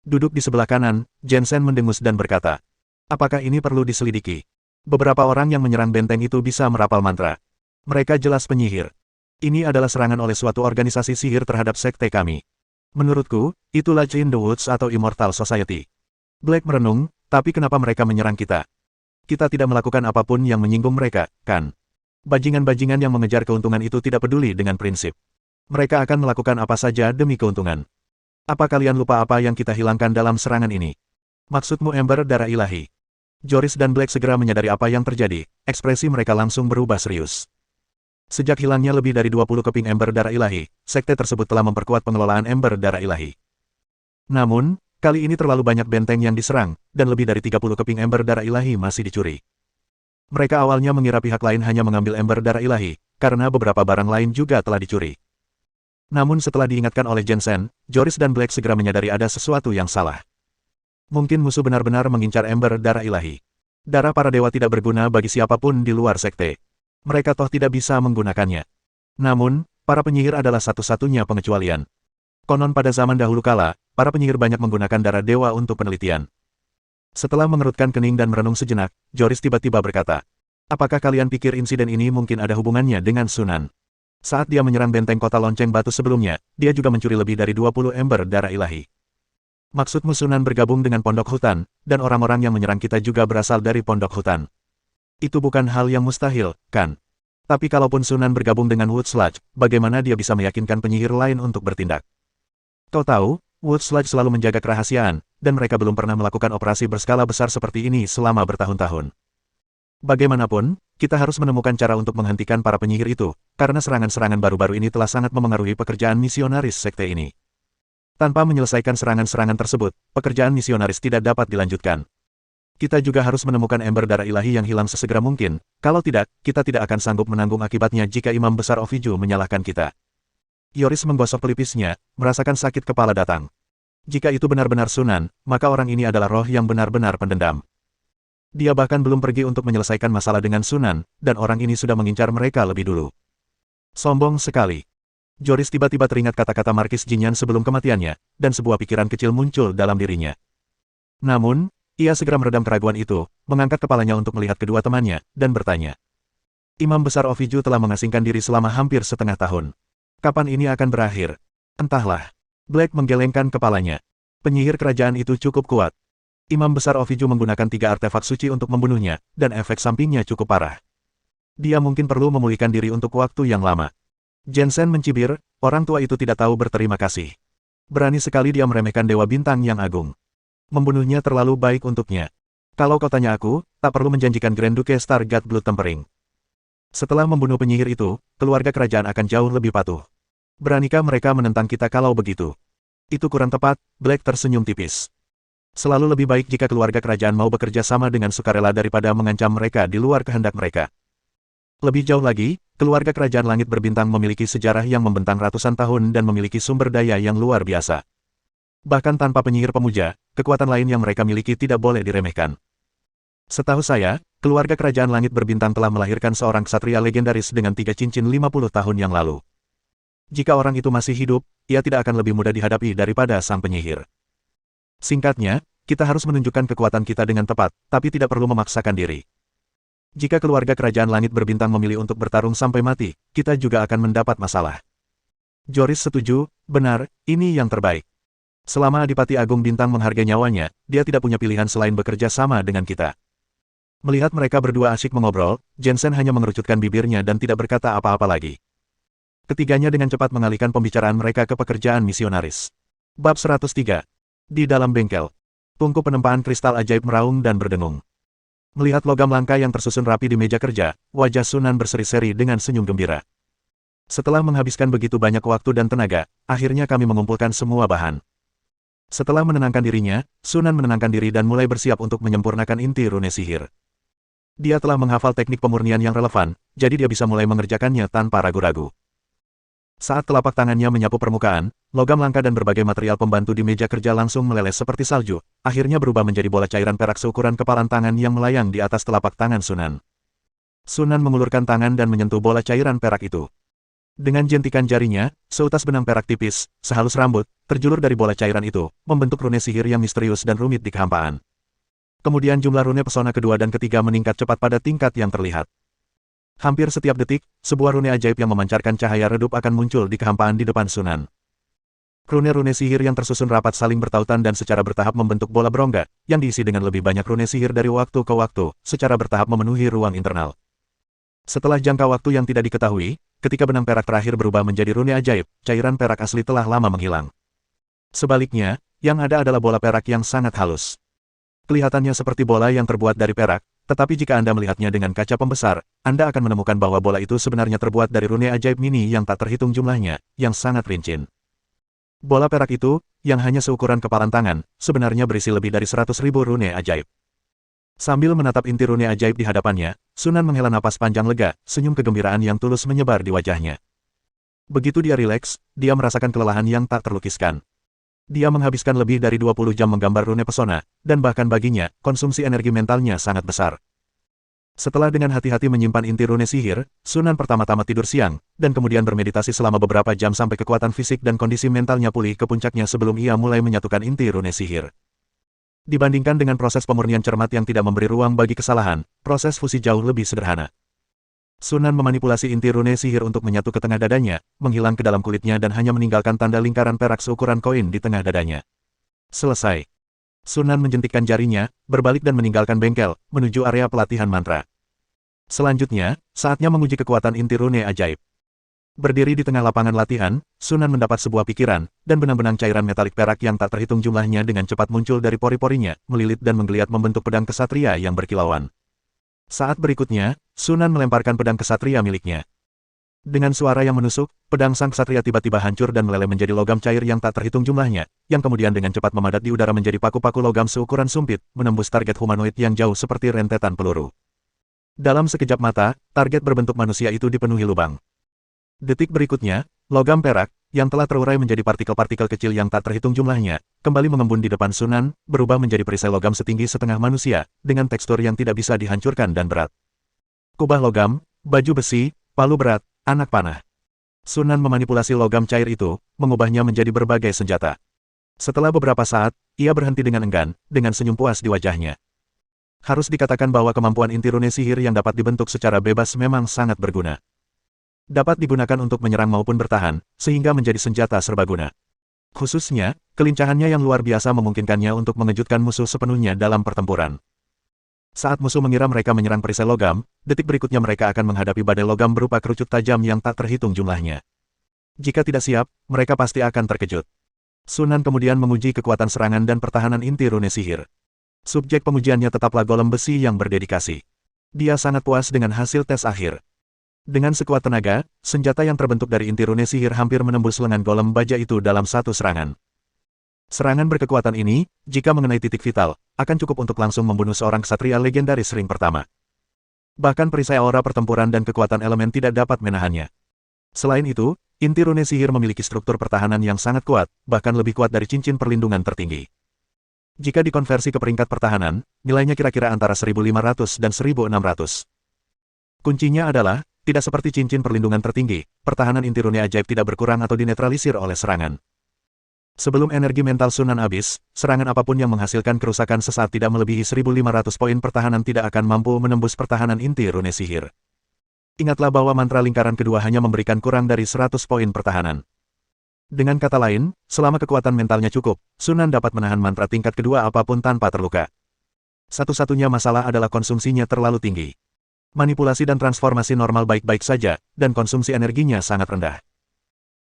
Duduk di sebelah kanan, Jensen mendengus dan berkata, apakah ini perlu diselidiki? Beberapa orang yang menyerang benteng itu bisa merapal mantra. Mereka jelas penyihir. Ini adalah serangan oleh suatu organisasi sihir terhadap sekte kami. Menurutku, itulah Chain the Woods atau Immortal Society. Black merenung, tapi kenapa mereka menyerang kita? Kita tidak melakukan apapun yang menyinggung mereka, kan? Bajingan-bajingan yang mengejar keuntungan itu tidak peduli dengan prinsip. Mereka akan melakukan apa saja demi keuntungan. Apa kalian lupa apa yang kita hilangkan dalam serangan ini? Maksudmu ember darah ilahi? Joris dan Black segera menyadari apa yang terjadi, ekspresi mereka langsung berubah serius. Sejak hilangnya lebih dari 20 keping ember darah ilahi, sekte tersebut telah memperkuat pengelolaan ember darah ilahi. Namun, kali ini terlalu banyak benteng yang diserang, dan lebih dari 30 keping ember darah ilahi masih dicuri. Mereka awalnya mengira pihak lain hanya mengambil ember darah ilahi, karena beberapa barang lain juga telah dicuri. Namun setelah diingatkan oleh Jensen, Joris dan Black segera menyadari ada sesuatu yang salah. Mungkin musuh benar-benar mengincar ember darah ilahi. Darah para dewa tidak berguna bagi siapapun di luar sekte. Mereka toh tidak bisa menggunakannya. Namun, para penyihir adalah satu-satunya pengecualian. Konon pada zaman dahulu kala, para penyihir banyak menggunakan darah dewa untuk penelitian. Setelah mengerutkan kening dan merenung sejenak, Joris tiba-tiba berkata, "Apakah kalian pikir insiden ini mungkin ada hubungannya dengan Sunan?" Saat dia menyerang benteng kota lonceng batu sebelumnya, dia juga mencuri lebih dari 20 ember darah ilahi. Maksudmu Sunan bergabung dengan pondok hutan, dan orang-orang yang menyerang kita juga berasal dari pondok hutan. Itu bukan hal yang mustahil, kan? Tapi kalaupun Sunan bergabung dengan Wood Sludge, bagaimana dia bisa meyakinkan penyihir lain untuk bertindak? Kau tahu, Wood Sludge selalu menjaga kerahasiaan, dan mereka belum pernah melakukan operasi berskala besar seperti ini selama bertahun-tahun. Bagaimanapun, kita harus menemukan cara untuk menghentikan para penyihir itu, karena serangan-serangan baru-baru ini telah sangat memengaruhi pekerjaan misionaris sekte ini. Tanpa menyelesaikan serangan-serangan tersebut, pekerjaan misionaris tidak dapat dilanjutkan. Kita juga harus menemukan ember darah ilahi yang hilang sesegera mungkin, kalau tidak, kita tidak akan sanggup menanggung akibatnya jika Imam Besar Oviju menyalahkan kita. Joris menggosok pelipisnya, merasakan sakit kepala datang. Jika itu benar-benar Sunan, maka orang ini adalah roh yang benar-benar pendendam. Dia bahkan belum pergi untuk menyelesaikan masalah dengan Sunan, dan orang ini sudah mengincar mereka lebih dulu. Sombong sekali. Joris tiba-tiba teringat kata-kata Markis Jinyan sebelum kematiannya, dan sebuah pikiran kecil muncul dalam dirinya. Namun, ia segera meredam keraguan itu, mengangkat kepalanya untuk melihat kedua temannya, dan bertanya. Imam Besar Oviju telah mengasingkan diri selama hampir setengah tahun. Kapan ini akan berakhir? Entahlah. Black menggelengkan kepalanya. Penyihir kerajaan itu cukup kuat. Imam Besar Oviju menggunakan 3 artefak suci untuk membunuhnya, dan efek sampingnya cukup parah. Dia mungkin perlu memulihkan diri untuk waktu yang lama. Jensen mencibir, orang tua itu tidak tahu berterima kasih. Berani sekali dia meremehkan Dewa Bintang yang agung. Membunuhnya terlalu baik untuknya. Kalau kau tanya aku, tak perlu menjanjikan Grand Duke Stargate Blood Tempering. Setelah membunuh penyihir itu, keluarga kerajaan akan jauh lebih patuh. Beranikah mereka menentang kita kalau begitu? Itu kurang tepat, Black tersenyum tipis. Selalu lebih baik jika keluarga kerajaan mau bekerja sama dengan sukarela daripada mengancam mereka di luar kehendak mereka. Lebih jauh lagi, keluarga kerajaan langit berbintang memiliki sejarah yang membentang ratusan tahun dan memiliki sumber daya yang luar biasa. Bahkan tanpa penyihir pemuja, kekuatan lain yang mereka miliki tidak boleh diremehkan. Setahu saya, keluarga kerajaan langit berbintang telah melahirkan seorang ksatria legendaris dengan 3 cincin 50 tahun yang lalu. Jika orang itu masih hidup, ia tidak akan lebih mudah dihadapi daripada sang penyihir. Singkatnya, kita harus menunjukkan kekuatan kita dengan tepat, tapi tidak perlu memaksakan diri. Jika keluarga kerajaan langit berbintang memilih untuk bertarung sampai mati, kita juga akan mendapat masalah. Joris setuju, benar, ini yang terbaik. Selama Adipati Agung Bintang menghargai nyawanya, dia tidak punya pilihan selain bekerja sama dengan kita. Melihat mereka berdua asyik mengobrol, Jensen hanya mengerucutkan bibirnya dan tidak berkata apa-apa lagi. Ketiganya dengan cepat mengalihkan pembicaraan mereka ke pekerjaan misionaris. Bab 103. Di dalam bengkel. Tungku penempaan kristal ajaib meraung dan berdengung. Melihat logam langka yang tersusun rapi di meja kerja, wajah Sunan berseri-seri dengan senyum gembira. Setelah menghabiskan begitu banyak waktu dan tenaga, akhirnya kami mengumpulkan semua bahan. Setelah menenangkan dirinya, Sunan menenangkan diri dan mulai bersiap untuk menyempurnakan inti rune sihir. Dia telah menghafal teknik pemurnian yang relevan, jadi dia bisa mulai mengerjakannya tanpa ragu-ragu. Saat telapak tangannya menyapu permukaan, logam langka dan berbagai material pembantu di meja kerja langsung meleleh seperti salju, akhirnya berubah menjadi bola cairan perak seukuran kepalan tangan yang melayang di atas telapak tangan Sunan. Sunan mengulurkan tangan dan menyentuh bola cairan perak itu. Dengan jentikan jarinya, seutas benang perak tipis, sehalus rambut, terjulur dari bola cairan itu, membentuk rune sihir yang misterius dan rumit di kehampaan. Kemudian jumlah rune pesona kedua dan ketiga meningkat cepat pada tingkat yang terlihat. Hampir setiap detik, sebuah rune ajaib yang memancarkan cahaya redup akan muncul di kehampaan di depan Sunan. Rune-rune sihir yang tersusun rapat saling bertautan dan secara bertahap membentuk bola berongga, yang diisi dengan lebih banyak rune sihir dari waktu ke waktu, secara bertahap memenuhi ruang internal. Setelah jangka waktu yang tidak diketahui, ketika benang perak terakhir berubah menjadi rune ajaib, cairan perak asli telah lama menghilang. Sebaliknya, yang ada adalah bola perak yang sangat halus. Kelihatannya seperti bola yang terbuat dari perak, tetapi jika Anda melihatnya dengan kaca pembesar, Anda akan menemukan bahwa bola itu sebenarnya terbuat dari rune ajaib mini yang tak terhitung jumlahnya, yang sangat rinci. Bola perak itu, yang hanya seukuran kepalan tangan, sebenarnya berisi lebih dari 100.000 rune ajaib. Sambil menatap inti rune ajaib di hadapannya, Sunan menghela napas panjang lega, senyum kegembiraan yang tulus menyebar di wajahnya. Begitu dia rileks, dia merasakan kelelahan yang tak terlukiskan. Dia menghabiskan lebih dari 20 jam menggambar rune pesona, dan bahkan baginya, konsumsi energi mentalnya sangat besar. Setelah dengan hati-hati menyimpan inti rune sihir, Sunan pertama-tama tidur siang, dan kemudian bermeditasi selama beberapa jam sampai kekuatan fisik dan kondisi mentalnya pulih ke puncaknya sebelum ia mulai menyatukan inti rune sihir. Dibandingkan dengan proses pemurnian cermat yang tidak memberi ruang bagi kesalahan, proses fusi jauh lebih sederhana. Sunan memanipulasi inti rune sihir untuk menyatu ke tengah dadanya, menghilang ke dalam kulitnya dan hanya meninggalkan tanda lingkaran perak seukuran koin di tengah dadanya. Selesai. Sunan menjentikkan jarinya, berbalik dan meninggalkan bengkel, menuju area pelatihan mantra. Selanjutnya, saatnya menguji kekuatan inti rune ajaib. Berdiri di tengah lapangan latihan, Sunan mendapat sebuah pikiran, dan benang-benang cairan metalik perak yang tak terhitung jumlahnya dengan cepat muncul dari pori-porinya, melilit dan menggeliat membentuk pedang kesatria yang berkilauan. Saat berikutnya, Sunan melemparkan pedang kesatria miliknya. Dengan suara yang menusuk, pedang sang kesatria tiba-tiba hancur dan meleleh menjadi logam cair yang tak terhitung jumlahnya, yang kemudian dengan cepat memadat di udara menjadi paku-paku logam seukuran sumpit, menembus target humanoid yang jauh seperti rentetan peluru. Dalam sekejap mata, target berbentuk manusia itu dipenuhi lubang. Detik berikutnya, logam perak, yang telah terurai menjadi partikel-partikel kecil yang tak terhitung jumlahnya, kembali mengembun di depan Sunan, berubah menjadi perisai logam setinggi setengah manusia, dengan tekstur yang tidak bisa dihancurkan dan berat. Kubah logam, baju besi, palu berat, anak panah. Sunan memanipulasi logam cair itu, mengubahnya menjadi berbagai senjata. Setelah beberapa saat, ia berhenti dengan enggan, dengan senyum puas di wajahnya. Harus dikatakan bahwa kemampuan inti rune sihir yang dapat dibentuk secara bebas memang sangat berguna. Dapat digunakan untuk menyerang maupun bertahan, sehingga menjadi senjata serbaguna. Khususnya, kelincahannya yang luar biasa memungkinkannya untuk mengejutkan musuh sepenuhnya dalam pertempuran. Saat musuh mengira mereka menyerang perisai logam, detik berikutnya mereka akan menghadapi badai logam berupa kerucut tajam yang tak terhitung jumlahnya. Jika tidak siap, mereka pasti akan terkejut. Sunan kemudian menguji kekuatan serangan dan pertahanan inti rune sihir. Subjek pengujiannya tetaplah golem besi yang berdedikasi. Dia sangat puas dengan hasil tes akhir. Dengan sekuat tenaga, senjata yang terbentuk dari inti rune sihir hampir menembus lengan golem baja itu dalam satu serangan. Serangan berkekuatan ini, jika mengenai titik vital, akan cukup untuk langsung membunuh seorang ksatria legendaris ring pertama. Bahkan perisai aura pertempuran dan kekuatan elemen tidak dapat menahannya. Selain itu, inti rune sihir memiliki struktur pertahanan yang sangat kuat, bahkan lebih kuat dari cincin perlindungan tertinggi. Jika dikonversi ke peringkat pertahanan, nilainya kira-kira antara 1.500 dan 1.600. Kuncinya adalah, tidak seperti cincin perlindungan tertinggi, pertahanan inti rune ajaib tidak berkurang atau dinetralisir oleh serangan. Sebelum energi mental Sunan habis, serangan apapun yang menghasilkan kerusakan sesaat tidak melebihi 1.500 poin pertahanan tidak akan mampu menembus pertahanan inti rune sihir. Ingatlah bahwa mantra lingkaran kedua hanya memberikan kurang dari 100 poin pertahanan. Dengan kata lain, selama kekuatan mentalnya cukup, Sunan dapat menahan mantra tingkat kedua apapun tanpa terluka. Satu-satunya masalah adalah konsumsinya terlalu tinggi. Manipulasi dan transformasi normal baik-baik saja, dan konsumsi energinya sangat rendah.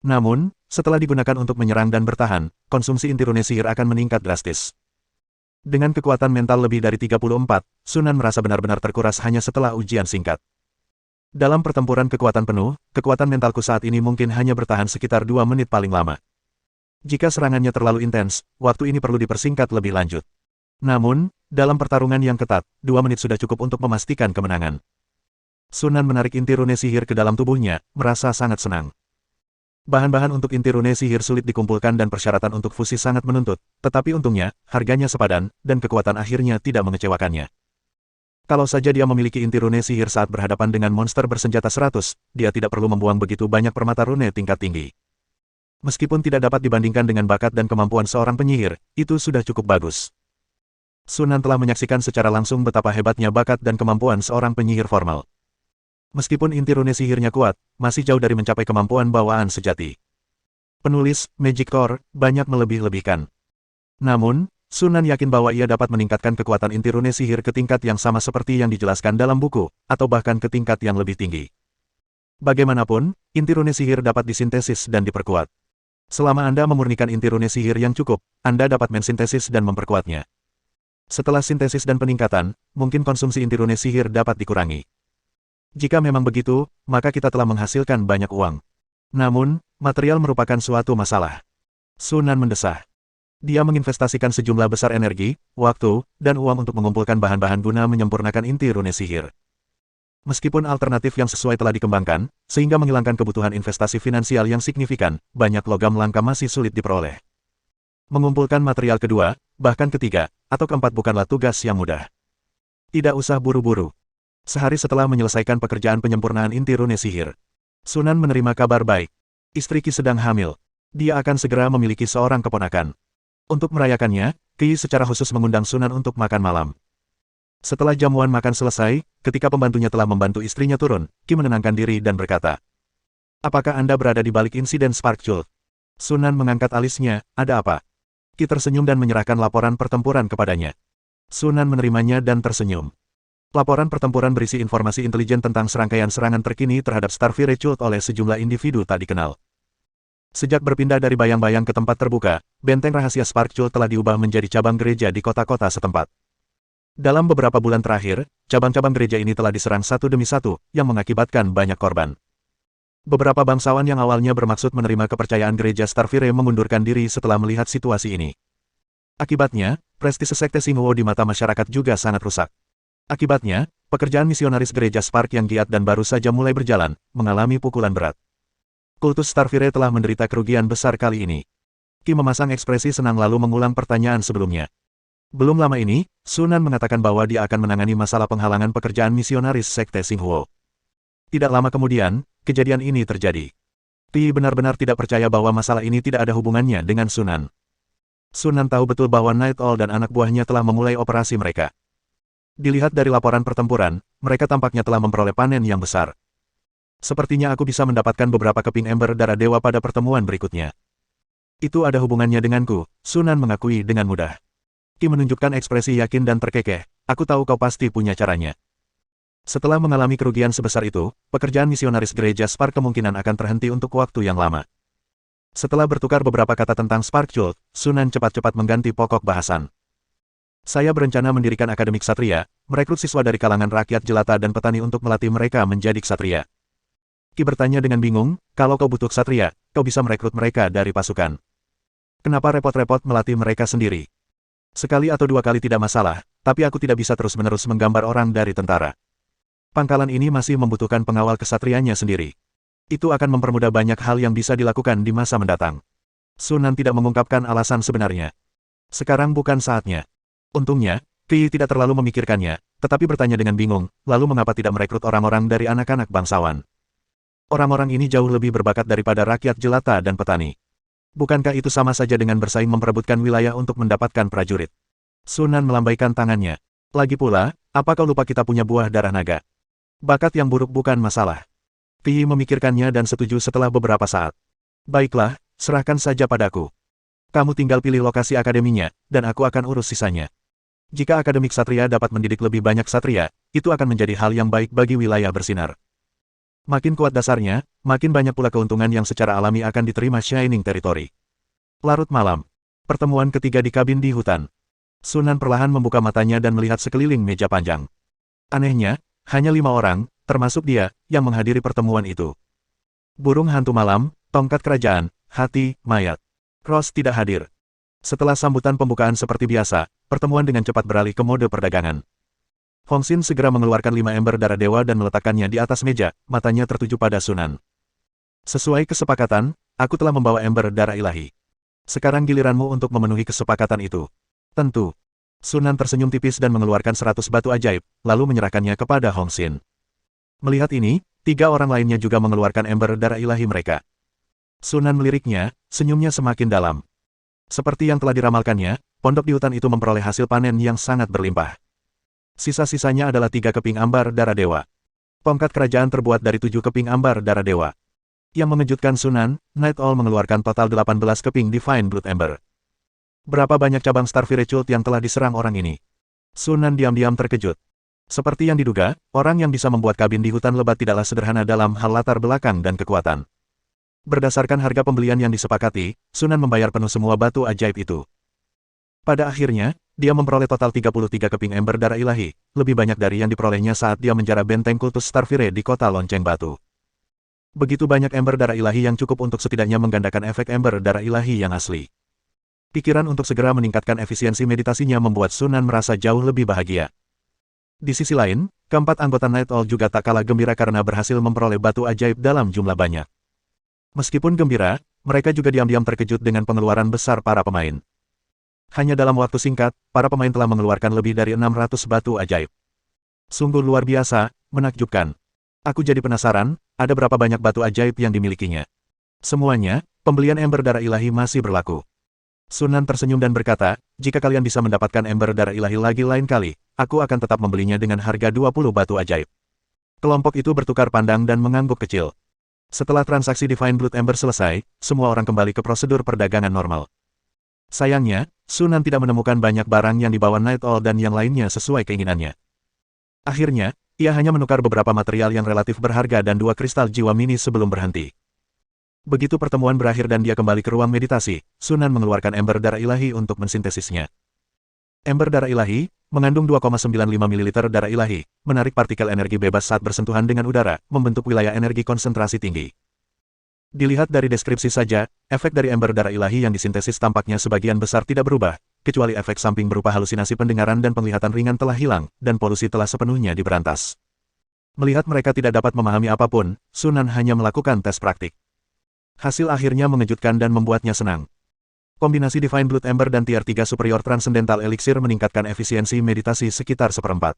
Namun, setelah digunakan untuk menyerang dan bertahan, konsumsi inti rune sihir akan meningkat drastis. Dengan kekuatan mental lebih dari 34, Sunan merasa benar-benar terkuras hanya setelah ujian singkat. Dalam pertempuran kekuatan penuh, kekuatan mentalku saat ini mungkin hanya bertahan sekitar 2 menit paling lama. Jika serangannya terlalu intens, waktu ini perlu dipersingkat lebih lanjut. Namun, dalam pertarungan yang ketat, 2 menit sudah cukup untuk memastikan kemenangan. Sunan menarik inti rune sihir ke dalam tubuhnya, merasa sangat senang. Bahan-bahan untuk inti rune sihir sulit dikumpulkan dan persyaratan untuk fusi sangat menuntut, tetapi untungnya, harganya sepadan, dan kekuatan akhirnya tidak mengecewakannya. Kalau saja dia memiliki inti rune sihir saat berhadapan dengan monster bersenjata 100, dia tidak perlu membuang begitu banyak permata rune tingkat tinggi. Meskipun tidak dapat dibandingkan dengan bakat dan kemampuan seorang penyihir, itu sudah cukup bagus. Sunan telah menyaksikan secara langsung betapa hebatnya bakat dan kemampuan seorang penyihir formal. Meskipun inti rune sihirnya kuat, masih jauh dari mencapai kemampuan bawaan sejati. Penulis, Magic Core, banyak melebih-lebihkan. Namun, Sunan yakin bahwa ia dapat meningkatkan kekuatan inti rune sihir ke tingkat yang sama seperti yang dijelaskan dalam buku, atau bahkan ke tingkat yang lebih tinggi. Bagaimanapun, inti rune sihir dapat disintesis dan diperkuat. Selama Anda memurnikan inti rune sihir yang cukup, Anda dapat mensintesis dan memperkuatnya. Setelah sintesis dan peningkatan, mungkin konsumsi inti rune sihir dapat dikurangi. Jika memang begitu, maka kita telah menghasilkan banyak uang. Namun, material merupakan suatu masalah. Sunan mendesah. Dia menginvestasikan sejumlah besar energi, waktu, dan uang untuk mengumpulkan bahan-bahan guna menyempurnakan inti rune sihir. Meskipun alternatif yang sesuai telah dikembangkan, sehingga menghilangkan kebutuhan investasi finansial yang signifikan, banyak logam langka masih sulit diperoleh. Mengumpulkan material kedua, bahkan ketiga, atau keempat bukanlah tugas yang mudah. Tidak usah buru-buru. Sehari setelah menyelesaikan pekerjaan penyempurnaan inti rune sihir, Sunan menerima kabar baik. Istri Qi sedang hamil. Dia akan segera memiliki seorang keponakan. Untuk merayakannya, Qi secara khusus mengundang Sunan untuk makan malam. Setelah jamuan makan selesai, ketika pembantunya telah membantu istrinya turun, Qi menenangkan diri dan berkata, "Apakah Anda berada di balik insiden Spark Cult?" Sunan mengangkat alisnya, "Ada apa?" Qi tersenyum dan menyerahkan laporan pertempuran kepadanya. Sunan menerimanya dan tersenyum. Laporan pertempuran berisi informasi intelijen tentang serangkaian serangan terkini terhadap Starfire Cult oleh sejumlah individu tak dikenal. Sejak berpindah dari bayang-bayang ke tempat terbuka, benteng rahasia Spark Cult telah diubah menjadi cabang gereja di kota-kota setempat. Dalam beberapa bulan terakhir, cabang-cabang gereja ini telah diserang satu demi satu, yang mengakibatkan banyak korban. Beberapa bangsawan yang awalnya bermaksud menerima kepercayaan gereja Starfire mengundurkan diri setelah melihat situasi ini. Akibatnya, prestise sekte Xinghuo di mata masyarakat juga sangat rusak. Akibatnya, pekerjaan misionaris gereja Spark yang giat dan baru saja mulai berjalan, mengalami pukulan berat. Kultus Starfire telah menderita kerugian besar kali ini. Qi memasang ekspresi senang lalu mengulang pertanyaan sebelumnya. Belum lama ini, Sunan mengatakan bahwa dia akan menangani masalah penghalangan pekerjaan misionaris sekte Xinghuo. Tidak lama kemudian, kejadian ini terjadi. Qi benar-benar tidak percaya bahwa masalah ini tidak ada hubungannya dengan Sunan. Sunan tahu betul bahwa Night Owl dan anak buahnya telah memulai operasi mereka. Dilihat dari laporan pertempuran, mereka tampaknya telah memperoleh panen yang besar. Sepertinya aku bisa mendapatkan beberapa keping ember darah dewa pada pertemuan berikutnya. Itu ada hubungannya denganku, Sunan mengakui dengan mudah. Qi menunjukkan ekspresi yakin dan terkekeh, aku tahu kau pasti punya caranya. Setelah mengalami kerugian sebesar itu, pekerjaan misionaris gereja Spark kemungkinan akan terhenti untuk waktu yang lama. Setelah bertukar beberapa kata tentang Spark Cult, Sunan cepat-cepat mengganti pokok bahasan. Saya berencana mendirikan akademi ksatria, merekrut siswa dari kalangan rakyat jelata dan petani untuk melatih mereka menjadi ksatria. Qi bertanya dengan bingung, kalau kau butuh ksatria, kau bisa merekrut mereka dari pasukan. Kenapa repot-repot melatih mereka sendiri? Sekali atau dua kali tidak masalah, tapi aku tidak bisa terus-menerus menggambar orang dari tentara. Pangkalan ini masih membutuhkan pengawal kesatrianya sendiri. Itu akan mempermudah banyak hal yang bisa dilakukan di masa mendatang. Sunan tidak mengungkapkan alasan sebenarnya. Sekarang bukan saatnya. Untungnya, Qi tidak terlalu memikirkannya, tetapi bertanya dengan bingung, lalu mengapa tidak merekrut orang-orang dari anak-anak bangsawan? Orang-orang ini jauh lebih berbakat daripada rakyat jelata dan petani. Bukankah itu sama saja dengan bersaing memperebutkan wilayah untuk mendapatkan prajurit? Sunan melambaikan tangannya. Lagi pula, apa kau lupa kita punya buah darah naga? Bakat yang buruk bukan masalah. Qi memikirkannya dan setuju setelah beberapa saat. Baiklah, serahkan saja padaku. Kamu tinggal pilih lokasi akademinya, dan aku akan urus sisanya. Jika akademi ksatria dapat mendidik lebih banyak ksatria, itu akan menjadi hal yang baik bagi wilayah bersinar. Makin kuat dasarnya, makin banyak pula keuntungan yang secara alami akan diterima Shining Territory. Larut malam. Pertemuan ketiga di kabin di hutan. Sunan perlahan membuka matanya dan melihat sekeliling meja panjang. Anehnya, hanya 5 orang, termasuk dia, yang menghadiri pertemuan itu. Burung hantu malam, tongkat kerajaan, hati, mayat. Ross tidak hadir. Setelah sambutan pembukaan seperti biasa, pertemuan dengan cepat beralih ke mode perdagangan. Hong Xin segera mengeluarkan 5 ember darah dewa dan meletakkannya di atas meja, matanya tertuju pada Sunan. Sesuai kesepakatan, aku telah membawa ember darah ilahi. Sekarang giliranmu untuk memenuhi kesepakatan itu. Tentu. Sunan tersenyum tipis dan mengeluarkan 100 batu ajaib, lalu menyerahkannya kepada Hong Xin. Melihat ini, 3 orang lainnya juga mengeluarkan ember darah ilahi mereka. Sunan meliriknya, senyumnya semakin dalam. Seperti yang telah diramalkannya, pondok di hutan itu memperoleh hasil panen yang sangat berlimpah. Sisa-sisanya adalah 3 keping ambar darah dewa. Tongkat kerajaan terbuat dari 7 keping ambar darah dewa. Yang mengejutkan Sunan, Night Owl mengeluarkan total 18 keping Divine Blood Ember. Berapa banyak cabang Starfire Cult yang telah diserang orang ini? Sunan diam-diam terkejut. Seperti yang diduga, orang yang bisa membuat kabin di hutan lebat tidaklah sederhana dalam hal latar belakang dan kekuatan. Berdasarkan harga pembelian yang disepakati, Sunan membayar penuh semua batu ajaib itu. Pada akhirnya, dia memperoleh total 33 keping ember darah ilahi, lebih banyak dari yang diperolehnya saat dia menjara benteng kultus Starfire di kota lonceng batu. Begitu banyak ember darah ilahi yang cukup untuk setidaknya menggandakan efek ember darah ilahi yang asli. Pikiran untuk segera meningkatkan efisiensi meditasinya membuat Sunan merasa jauh lebih bahagia. Di sisi lain, keempat anggota Night Owl juga tak kalah gembira karena berhasil memperoleh batu ajaib dalam jumlah banyak. Meskipun gembira, mereka juga diam-diam terkejut dengan pengeluaran besar para pemain. Hanya dalam waktu singkat, para pemain telah mengeluarkan lebih dari 600 batu ajaib. Sungguh luar biasa, menakjubkan. Aku jadi penasaran, ada berapa banyak batu ajaib yang dimilikinya. Semuanya, pembelian ember darah ilahi masih berlaku. Sunan tersenyum dan berkata, jika kalian bisa mendapatkan ember darah ilahi lagi lain kali, aku akan tetap membelinya dengan harga 20 batu ajaib. Kelompok itu bertukar pandang dan mengangguk kecil. Setelah transaksi Divine Blood Ember selesai, semua orang kembali ke prosedur perdagangan normal. Sayangnya, Sunan tidak menemukan banyak barang yang dibawa Night Owl dan yang lainnya sesuai keinginannya. Akhirnya, ia hanya menukar beberapa material yang relatif berharga dan 2 kristal jiwa mini sebelum berhenti. Begitu pertemuan berakhir dan dia kembali ke ruang meditasi, Sunan mengeluarkan ember darah ilahi untuk mensintesisnya. Ember darah ilahi, mengandung 2,95 ml darah ilahi, menarik partikel energi bebas saat bersentuhan dengan udara, membentuk wilayah energi konsentrasi tinggi. Dilihat dari deskripsi saja, efek dari ember darah ilahi yang disintesis tampaknya sebagian besar tidak berubah, kecuali efek samping berupa halusinasi pendengaran dan penglihatan ringan telah hilang, dan polusi telah sepenuhnya diberantas. Melihat mereka tidak dapat memahami apapun, Sunan hanya melakukan tes praktik. Hasil akhirnya mengejutkan dan membuatnya senang. Kombinasi Divine Blood Ember dan Tier 3 Superior Transcendental Elixir meningkatkan efisiensi meditasi sekitar seperempat.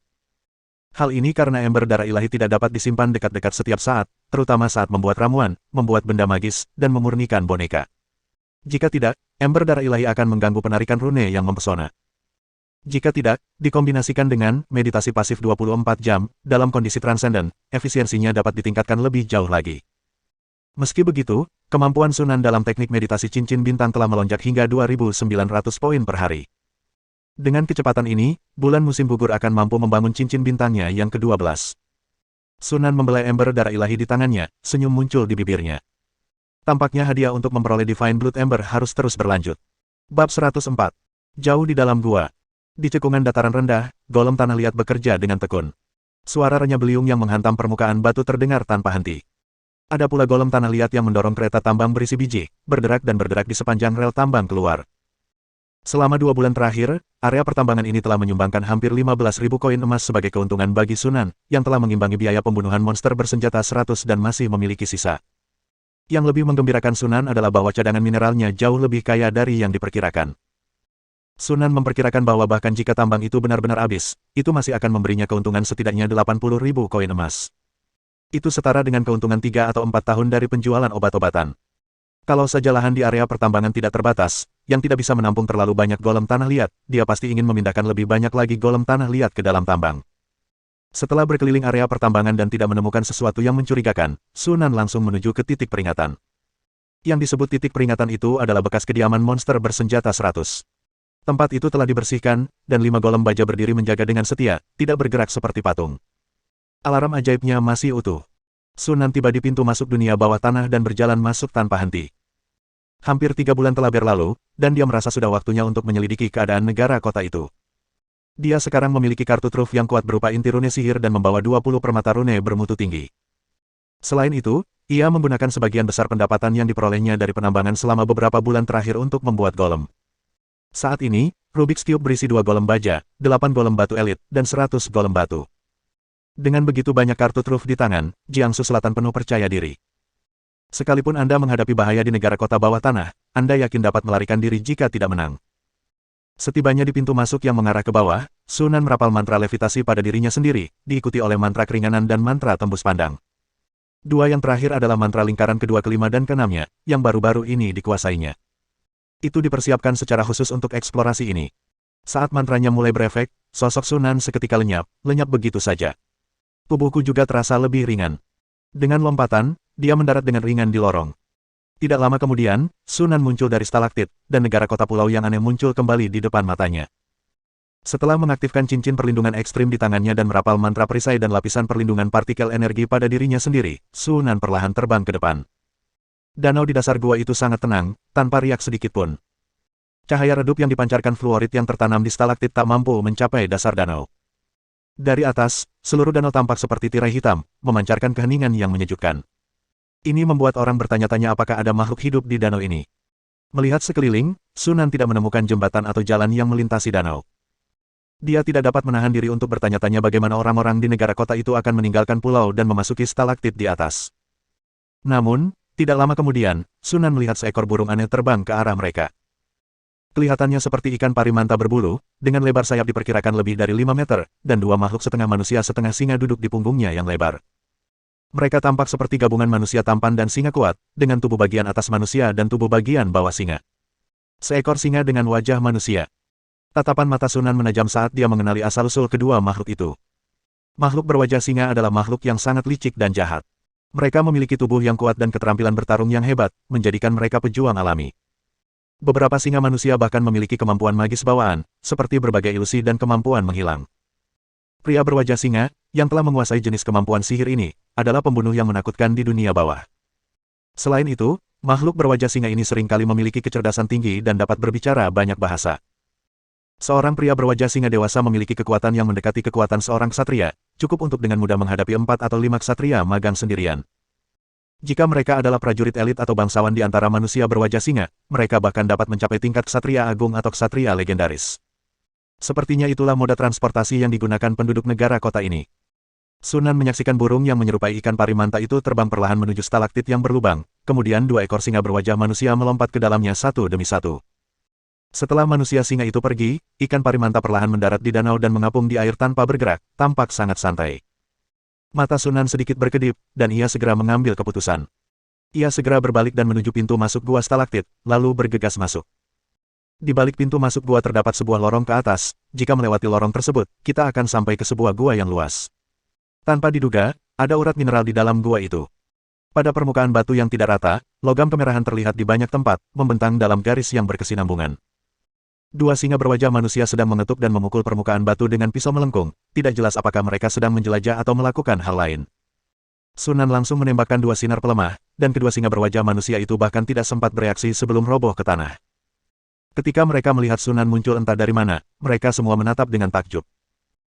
Hal ini karena ember darah ilahi tidak dapat disimpan dekat-dekat setiap saat, terutama saat membuat ramuan, membuat benda magis, dan memurnikan boneka. Jika tidak, ember darah ilahi akan mengganggu penarikan rune yang mempesona. Jika tidak, dikombinasikan dengan meditasi pasif 24 jam, dalam kondisi transcendent, efisiensinya dapat ditingkatkan lebih jauh lagi. Meski begitu, kemampuan Sunan dalam teknik meditasi cincin bintang telah melonjak hingga 2.900 poin per hari. Dengan kecepatan ini, bulan musim gugur akan mampu membangun cincin bintangnya yang ke-12. Sunan membelai ember darah ilahi di tangannya, senyum muncul di bibirnya. Tampaknya hadiah untuk memperoleh Divine Blood Ember harus terus berlanjut. Bab 104. Jauh di dalam gua. Di cekungan dataran rendah, golem tanah liat bekerja dengan tekun. Suara renyah beliung yang menghantam permukaan batu terdengar tanpa henti. Ada pula golem tanah liat yang mendorong kereta tambang berisi biji, berderak dan berderak di sepanjang rel tambang keluar. Selama 2 bulan terakhir, area pertambangan ini telah menyumbangkan hampir 15.000 koin emas sebagai keuntungan bagi Sunan, yang telah mengimbangi biaya pembunuhan monster bersenjata 100 dan masih memiliki sisa. Yang lebih menggembirakan Sunan adalah bahwa cadangan mineralnya jauh lebih kaya dari yang diperkirakan. Sunan memperkirakan bahwa bahkan jika tambang itu benar-benar habis, itu masih akan memberinya keuntungan setidaknya 80.000 koin emas. Itu setara dengan keuntungan 3 atau 4 tahun dari penjualan obat-obatan. Kalau saja lahan di area pertambangan tidak terbatas, yang tidak bisa menampung terlalu banyak golem tanah liat, dia pasti ingin memindahkan lebih banyak lagi golem tanah liat ke dalam tambang. Setelah berkeliling area pertambangan dan tidak menemukan sesuatu yang mencurigakan, Sunan langsung menuju ke titik peringatan. Yang disebut titik peringatan itu adalah bekas kediaman monster bersenjata 100. Tempat itu telah dibersihkan, dan 5 golem baja berdiri menjaga dengan setia, tidak bergerak seperti patung. Alarm ajaibnya masih utuh. Sunan tiba di pintu masuk dunia bawah tanah dan berjalan masuk tanpa henti. Hampir 3 bulan telah berlalu, dan dia merasa sudah waktunya untuk menyelidiki keadaan negara kota itu. Dia sekarang memiliki kartu truf yang kuat berupa inti rune sihir dan membawa 20 permata rune bermutu tinggi. Selain itu, ia menggunakan sebagian besar pendapatan yang diperolehnya dari penambangan selama beberapa bulan terakhir untuk membuat golem. Saat ini, Rubik's Cube berisi 2 golem baja, 8 golem batu elit, dan 100 golem batu. Dengan begitu banyak kartu truf di tangan, Jiangsu Selatan penuh percaya diri. Sekalipun Anda menghadapi bahaya di negara kota bawah tanah, Anda yakin dapat melarikan diri jika tidak menang. Setibanya di pintu masuk yang mengarah ke bawah, Sunan merapal mantra levitasi pada dirinya sendiri, diikuti oleh mantra keringanan dan mantra tembus pandang. 2 yang terakhir adalah mantra lingkaran kedua, kelima dan keenamnya, yang baru-baru ini dikuasainya. Itu dipersiapkan secara khusus untuk eksplorasi ini. Saat mantranya mulai berefek, sosok Sunan seketika lenyap begitu saja. Tubuhku juga terasa lebih ringan. Dengan lompatan, dia mendarat dengan ringan di lorong. Tidak lama kemudian, Sunan muncul dari stalaktit, dan negara kota pulau yang aneh muncul kembali di depan matanya. Setelah mengaktifkan cincin perlindungan ekstrim di tangannya dan merapal mantra perisai dan lapisan perlindungan partikel energi pada dirinya sendiri, Sunan perlahan terbang ke depan. Danau di dasar gua itu sangat tenang, tanpa riak sedikit pun. Cahaya redup yang dipancarkan fluorid yang tertanam di stalaktit tak mampu mencapai dasar danau. Dari atas, seluruh danau tampak seperti tirai hitam, memancarkan keheningan yang menyejukkan. Ini membuat orang bertanya-tanya apakah ada makhluk hidup di danau ini. Melihat sekeliling, Sunan tidak menemukan jembatan atau jalan yang melintasi danau. Dia tidak dapat menahan diri untuk bertanya-tanya bagaimana orang-orang di negara kota itu akan meninggalkan pulau dan memasuki stalaktit di atas. Namun, tidak lama kemudian, Sunan melihat seekor burung aneh terbang ke arah mereka. Kelihatannya seperti ikan parimanta berbulu, dengan lebar sayap diperkirakan lebih dari 5 meter, dan dua makhluk setengah manusia setengah singa duduk di punggungnya yang lebar. Mereka tampak seperti gabungan manusia tampan dan singa kuat, dengan tubuh bagian atas manusia dan tubuh bagian bawah singa. Seekor singa dengan wajah manusia. Tatapan mata Sunan menajam saat dia mengenali asal-usul kedua makhluk itu. Makhluk berwajah singa adalah makhluk yang sangat licik dan jahat. Mereka memiliki tubuh yang kuat dan keterampilan bertarung yang hebat, menjadikan mereka pejuang alami. Beberapa singa manusia bahkan memiliki kemampuan magis bawaan, seperti berbagai ilusi dan kemampuan menghilang. Pria berwajah singa, yang telah menguasai jenis kemampuan sihir ini, adalah pembunuh yang menakutkan di dunia bawah. Selain itu, makhluk berwajah singa ini seringkali memiliki kecerdasan tinggi dan dapat berbicara banyak bahasa. Seorang pria berwajah singa dewasa memiliki kekuatan yang mendekati kekuatan seorang ksatria, cukup untuk dengan mudah menghadapi 4 atau 5 ksatria magang sendirian. Jika mereka adalah prajurit elit atau bangsawan di antara manusia berwajah singa, mereka bahkan dapat mencapai tingkat ksatria agung atau ksatria legendaris. Sepertinya itulah moda transportasi yang digunakan penduduk negara kota ini. Sunan menyaksikan burung yang menyerupai ikan parimanta itu terbang perlahan menuju stalaktit yang berlubang, kemudian dua ekor singa berwajah manusia melompat ke dalamnya satu demi satu. Setelah manusia singa itu pergi, ikan parimanta perlahan mendarat di danau dan mengapung di air tanpa bergerak, tampak sangat santai. Mata Sunan sedikit berkedip, dan ia segera mengambil keputusan. Ia segera berbalik dan menuju pintu masuk gua stalaktit, lalu bergegas masuk. Di balik pintu masuk gua terdapat sebuah lorong ke atas, jika melewati lorong tersebut, kita akan sampai ke sebuah gua yang luas. Tanpa diduga, ada urat mineral di dalam gua itu. Pada permukaan batu yang tidak rata, logam kemerahan terlihat di banyak tempat, membentang dalam garis yang berkesinambungan. Dua singa berwajah manusia sedang mengetuk dan memukul permukaan batu dengan pisau melengkung, tidak jelas apakah mereka sedang menjelajah atau melakukan hal lain. Sunan langsung menembakkan dua sinar pelemah, dan kedua singa berwajah manusia itu bahkan tidak sempat bereaksi sebelum roboh ke tanah. Ketika mereka melihat Sunan muncul entah dari mana, mereka semua menatap dengan takjub.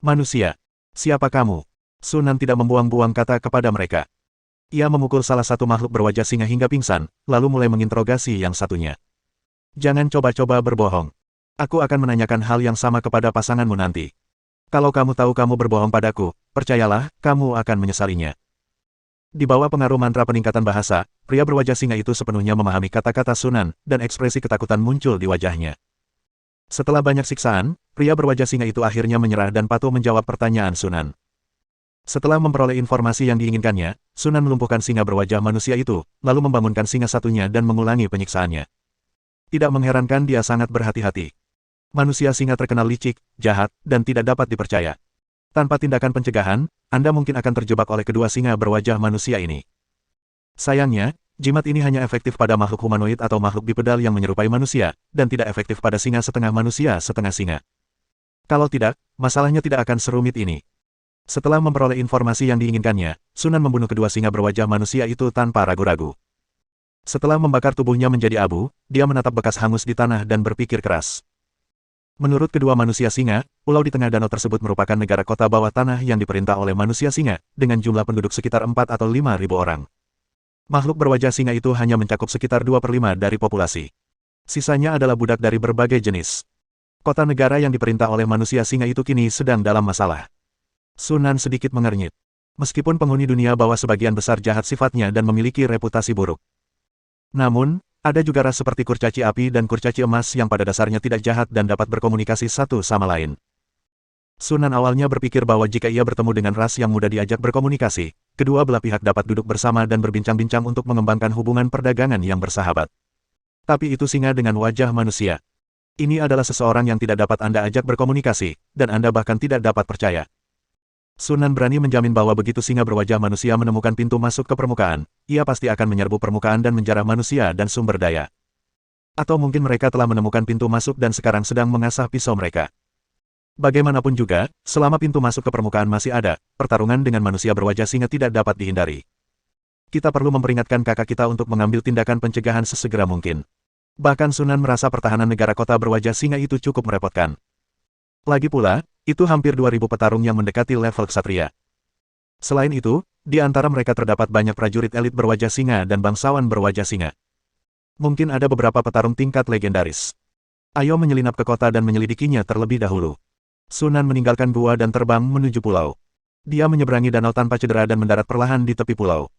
Manusia, siapa kamu? Sunan tidak membuang-buang kata kepada mereka. Ia memukul salah satu makhluk berwajah singa hingga pingsan, lalu mulai menginterogasi yang satunya. Jangan coba-coba berbohong. Aku akan menanyakan hal yang sama kepada pasanganmu nanti. Kalau kamu tahu kamu berbohong padaku, percayalah, kamu akan menyesalinya. Di bawah pengaruh mantra peningkatan bahasa, pria berwajah singa itu sepenuhnya memahami kata-kata Sunan, dan ekspresi ketakutan muncul di wajahnya. Setelah banyak siksaan, pria berwajah singa itu akhirnya menyerah dan patuh menjawab pertanyaan Sunan. Setelah memperoleh informasi yang diinginkannya, Sunan melumpuhkan singa berwajah manusia itu, lalu membangunkan singa satunya dan mengulangi penyiksaannya. Tidak mengherankan dia sangat berhati-hati. Manusia singa terkenal licik, jahat, dan tidak dapat dipercaya. Tanpa tindakan pencegahan, Anda mungkin akan terjebak oleh kedua singa berwajah manusia ini. Sayangnya, jimat ini hanya efektif pada makhluk humanoid atau makhluk bipedal yang menyerupai manusia, dan tidak efektif pada singa setengah manusia setengah singa. Kalau tidak, masalahnya tidak akan serumit ini. Setelah memperoleh informasi yang diinginkannya, Sunan membunuh kedua singa berwajah manusia itu tanpa ragu-ragu. Setelah membakar tubuhnya menjadi abu, dia menatap bekas hangus di tanah dan berpikir keras. Menurut kedua manusia singa, pulau di tengah danau tersebut merupakan negara kota bawah tanah yang diperintah oleh manusia singa, dengan jumlah penduduk sekitar 4 atau 5 ribu orang. Makhluk berwajah singa itu hanya mencakup sekitar 2/5 dari populasi. Sisanya adalah budak dari berbagai jenis. Kota negara yang diperintah oleh manusia singa itu kini sedang dalam masalah. Sunan sedikit mengernyit. Meskipun penghuni dunia bawah sebagian besar jahat sifatnya dan memiliki reputasi buruk. Namun, ada juga ras seperti kurcaci api dan kurcaci emas yang pada dasarnya tidak jahat dan dapat berkomunikasi satu sama lain. Sunan awalnya berpikir bahwa jika ia bertemu dengan ras yang mudah diajak berkomunikasi, kedua belah pihak dapat duduk bersama dan berbincang-bincang untuk mengembangkan hubungan perdagangan yang bersahabat. Tapi itu singa dengan wajah manusia. Ini adalah seseorang yang tidak dapat Anda ajak berkomunikasi, dan Anda bahkan tidak dapat percaya. Sunan berani menjamin bahwa begitu singa berwajah manusia menemukan pintu masuk ke permukaan, ia pasti akan menyerbu permukaan dan menjarah manusia dan sumber daya. Atau mungkin mereka telah menemukan pintu masuk dan sekarang sedang mengasah pisau mereka. Bagaimanapun juga, selama pintu masuk ke permukaan masih ada, pertarungan dengan manusia berwajah singa tidak dapat dihindari. Kita perlu memperingatkan kakak kita untuk mengambil tindakan pencegahan sesegera mungkin. Bahkan Sunan merasa pertahanan negara kota berwajah singa itu cukup merepotkan. Lagi pula, itu hampir 2.000 petarung yang mendekati level ksatria. Selain itu, di antara mereka terdapat banyak prajurit elit berwajah singa dan bangsawan berwajah singa. Mungkin ada beberapa petarung tingkat legendaris. Ayo menyelinap ke kota dan menyelidikinya terlebih dahulu. Sunan meninggalkan gua dan terbang menuju pulau. Dia menyeberangi danau tanpa cedera dan mendarat perlahan di tepi pulau.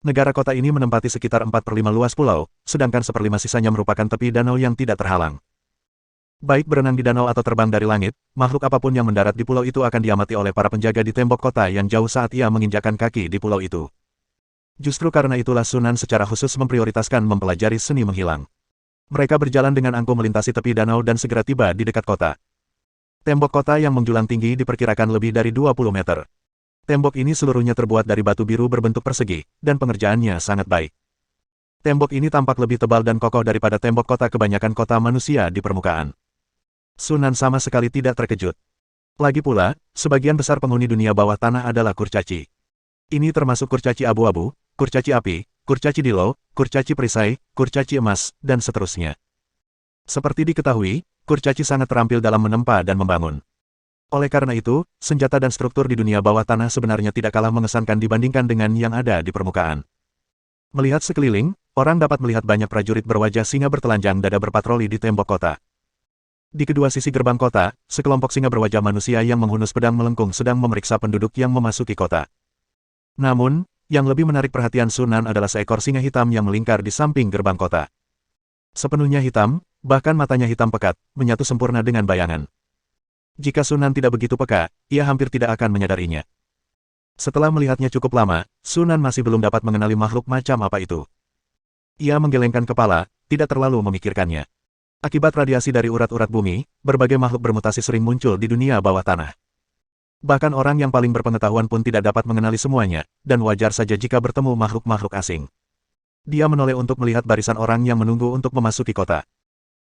Negara kota ini menempati sekitar 4/5 luas pulau, sedangkan 1/5 sisanya merupakan tepi danau yang tidak terhalang. Baik berenang di danau atau terbang dari langit, makhluk apapun yang mendarat di pulau itu akan diamati oleh para penjaga di tembok kota yang jauh saat ia menginjakkan kaki di pulau itu. Justru karena itulah Sunan secara khusus memprioritaskan mempelajari seni menghilang. Mereka berjalan dengan angkuh melintasi tepi danau dan segera tiba di dekat kota. Tembok kota yang menjulang tinggi diperkirakan lebih dari 20 meter. Tembok ini seluruhnya terbuat dari batu biru berbentuk persegi, dan pengerjaannya sangat baik. Tembok ini tampak lebih tebal dan kokoh daripada tembok kota kebanyakan kota manusia di permukaan. Sunan sama sekali tidak terkejut. Lagi pula, sebagian besar penghuni dunia bawah tanah adalah kurcaci. Ini termasuk kurcaci abu-abu, kurcaci api, kurcaci dilo, kurcaci perisai, kurcaci emas, dan seterusnya. Seperti diketahui, kurcaci sangat terampil dalam menempa dan membangun. Oleh karena itu, senjata dan struktur di dunia bawah tanah sebenarnya tidak kalah mengesankan dibandingkan dengan yang ada di permukaan. Melihat sekeliling, orang dapat melihat banyak prajurit berwajah singa bertelanjang dada berpatroli di tembok kota. Di kedua sisi gerbang kota, sekelompok singa berwajah manusia yang menghunus pedang melengkung sedang memeriksa penduduk yang memasuki kota. Namun, yang lebih menarik perhatian Sunan adalah seekor singa hitam yang melingkar di samping gerbang kota. Sepenuhnya hitam, bahkan matanya hitam pekat, menyatu sempurna dengan bayangan. Jika Sunan tidak begitu peka, ia hampir tidak akan menyadarinya. Setelah melihatnya cukup lama, Sunan masih belum dapat mengenali makhluk macam apa itu. Ia menggelengkan kepala, tidak terlalu memikirkannya. Akibat radiasi dari urat-urat bumi, berbagai makhluk bermutasi sering muncul di dunia bawah tanah. Bahkan orang yang paling berpengetahuan pun tidak dapat mengenali semuanya, dan wajar saja jika bertemu makhluk-makhluk asing. Dia menoleh untuk melihat barisan orang yang menunggu untuk memasuki kota.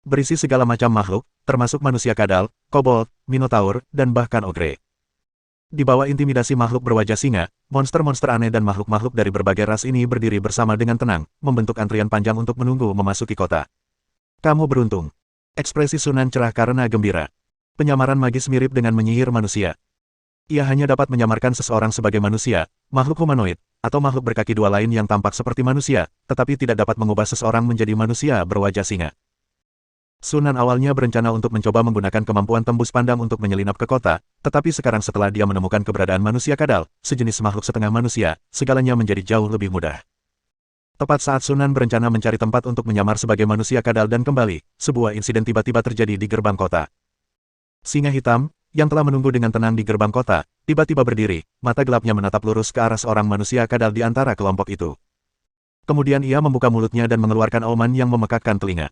Berisi segala macam makhluk, termasuk manusia kadal, kobold, minotaur, dan bahkan ogre. Di bawah intimidasi makhluk berwajah singa, monster-monster aneh dan makhluk-makhluk dari berbagai ras ini berdiri bersama dengan tenang, membentuk antrian panjang untuk menunggu memasuki kota. Kamu beruntung. Ekspresi Sunan cerah karena gembira. Penyamaran magis mirip dengan menyihir manusia. Ia hanya dapat menyamarkan seseorang sebagai manusia, makhluk humanoid, atau makhluk berkaki dua lain yang tampak seperti manusia, tetapi tidak dapat mengubah seseorang menjadi manusia berwajah singa. Sunan awalnya berencana untuk mencoba menggunakan kemampuan tembus pandang untuk menyelinap ke kota, tetapi sekarang setelah dia menemukan keberadaan manusia kadal, sejenis makhluk setengah manusia, segalanya menjadi jauh lebih mudah. Tepat saat Sunan berencana mencari tempat untuk menyamar sebagai manusia kadal dan kembali, sebuah insiden tiba-tiba terjadi di gerbang kota. Singa hitam, yang telah menunggu dengan tenang di gerbang kota, tiba-tiba berdiri, mata gelapnya menatap lurus ke arah seorang manusia kadal di antara kelompok itu. Kemudian ia membuka mulutnya dan mengeluarkan auman yang memekakkan telinga.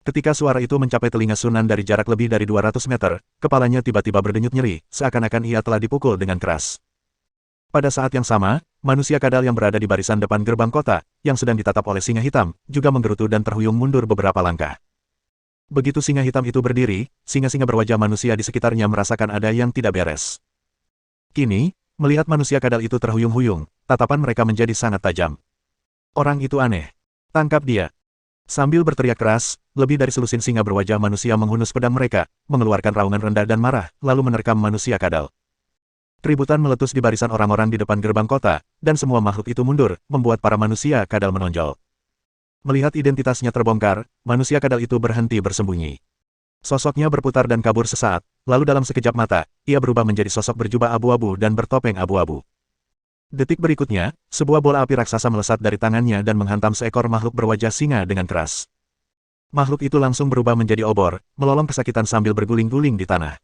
Ketika suara itu mencapai telinga Sunan dari jarak lebih dari 200 meter, kepalanya tiba-tiba berdenyut nyeri, seakan-akan ia telah dipukul dengan keras. Pada saat yang sama, manusia kadal yang berada di barisan depan gerbang kota, yang sedang ditatap oleh singa hitam, juga menggerutu dan terhuyung mundur beberapa langkah. Begitu singa hitam itu berdiri, singa-singa berwajah manusia di sekitarnya merasakan ada yang tidak beres. Kini, melihat manusia kadal itu terhuyung-huyung, tatapan mereka menjadi sangat tajam. Orang itu aneh. Tangkap dia. Sambil berteriak keras, lebih dari selusin singa berwajah manusia menghunus pedang mereka, mengeluarkan raungan rendah dan marah, lalu menerkam manusia kadal. Keributan meletus di barisan orang-orang di depan gerbang kota, dan semua makhluk itu mundur, membuat para manusia kadal menonjol. Melihat identitasnya terbongkar, manusia kadal itu berhenti bersembunyi. Sosoknya berputar dan kabur sesaat, lalu dalam sekejap mata, ia berubah menjadi sosok berjubah abu-abu dan bertopeng abu-abu. Detik berikutnya, sebuah bola api raksasa melesat dari tangannya dan menghantam seekor makhluk berwajah singa dengan keras. Makhluk itu langsung berubah menjadi obor, melolong kesakitan sambil berguling-guling di tanah.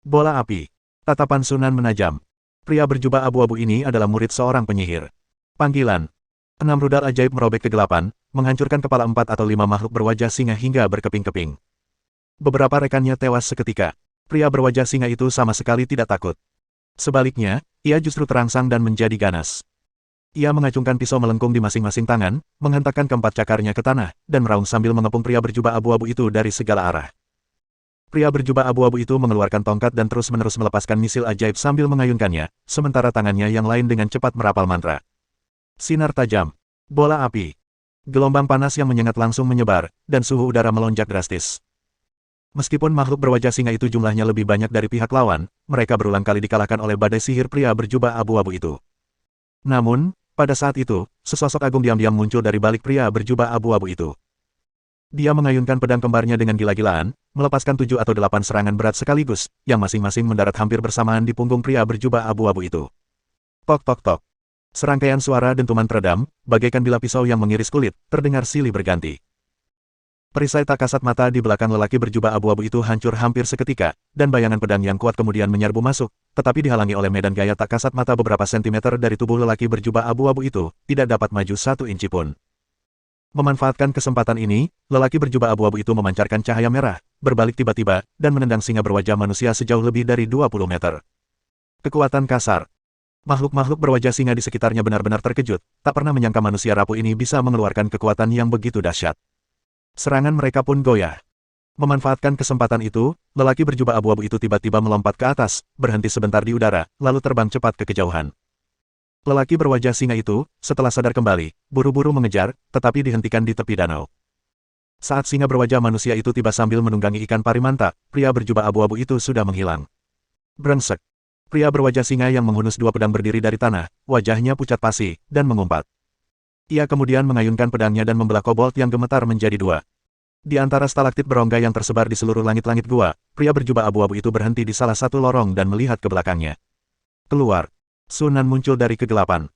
Bola api. Tatapan Sunan menajam. Pria berjubah abu-abu ini adalah murid seorang penyihir. Panggilan. 6 rudal ajaib merobek kegelapan, menghancurkan kepala 4 atau 5 makhluk berwajah singa hingga berkeping-keping. Beberapa rekannya tewas seketika. Pria berwajah singa itu sama sekali tidak takut. Sebaliknya, ia justru terangsang dan menjadi ganas. Ia mengacungkan pisau melengkung di masing-masing tangan, menghentakkan keempat cakarnya ke tanah, dan meraung sambil mengepung pria berjubah abu-abu itu dari segala arah. Pria berjubah abu-abu itu mengeluarkan tongkat dan terus-menerus melepaskan misil ajaib sambil mengayunkannya, sementara tangannya yang lain dengan cepat merapal mantra. Sinar tajam. Bola api. Gelombang panas yang menyengat langsung menyebar, dan suhu udara melonjak drastis. Meskipun makhluk berwajah singa itu jumlahnya lebih banyak dari pihak lawan, mereka berulang kali dikalahkan oleh badai sihir pria berjubah abu-abu itu. Namun, pada saat itu, sesosok agung diam-diam muncul dari balik pria berjubah abu-abu itu. Dia mengayunkan pedang kembarnya dengan gila-gilaan, melepaskan 7 atau 8 serangan berat sekaligus, yang masing-masing mendarat hampir bersamaan di punggung pria berjubah abu-abu itu. Tok tok tok. Serangkaian suara dentuman teredam, bagaikan bilah pisau yang mengiris kulit, terdengar silih berganti. Perisai tak kasat mata di belakang lelaki berjubah abu-abu itu hancur hampir seketika, dan bayangan pedang yang kuat kemudian menyerbu masuk, tetapi dihalangi oleh medan gaya tak kasat mata beberapa sentimeter dari tubuh lelaki berjubah abu-abu itu, tidak dapat maju 1 inci pun. Memanfaatkan kesempatan ini, lelaki berjubah abu-abu itu memancarkan cahaya merah, berbalik tiba-tiba, dan menendang singa berwajah manusia sejauh lebih dari 20 meter. Kekuatan kasar. Makhluk-makhluk berwajah singa di sekitarnya benar-benar terkejut, tak pernah menyangka manusia rapuh ini bisa mengeluarkan kekuatan yang begitu dahsyat. Serangan mereka pun goyah. Memanfaatkan kesempatan itu, lelaki berjubah abu-abu itu tiba-tiba melompat ke atas, berhenti sebentar di udara, lalu terbang cepat ke kejauhan. Lelaki berwajah singa itu, setelah sadar kembali, buru-buru mengejar, tetapi dihentikan di tepi danau. Saat singa berwajah manusia itu tiba sambil menunggangi ikan parimanta, pria berjubah abu-abu itu sudah menghilang. Brengsek. Pria berwajah singa yang menghunus 2 pedang berdiri dari tanah, wajahnya pucat pasi, dan mengumpat. Ia kemudian mengayunkan pedangnya dan membelah kobold yang gemetar menjadi 2. Di antara stalaktit berongga yang tersebar di seluruh langit-langit gua, pria berjubah abu-abu itu berhenti di salah satu lorong dan melihat ke belakangnya. Keluar. Sunan muncul dari kegelapan.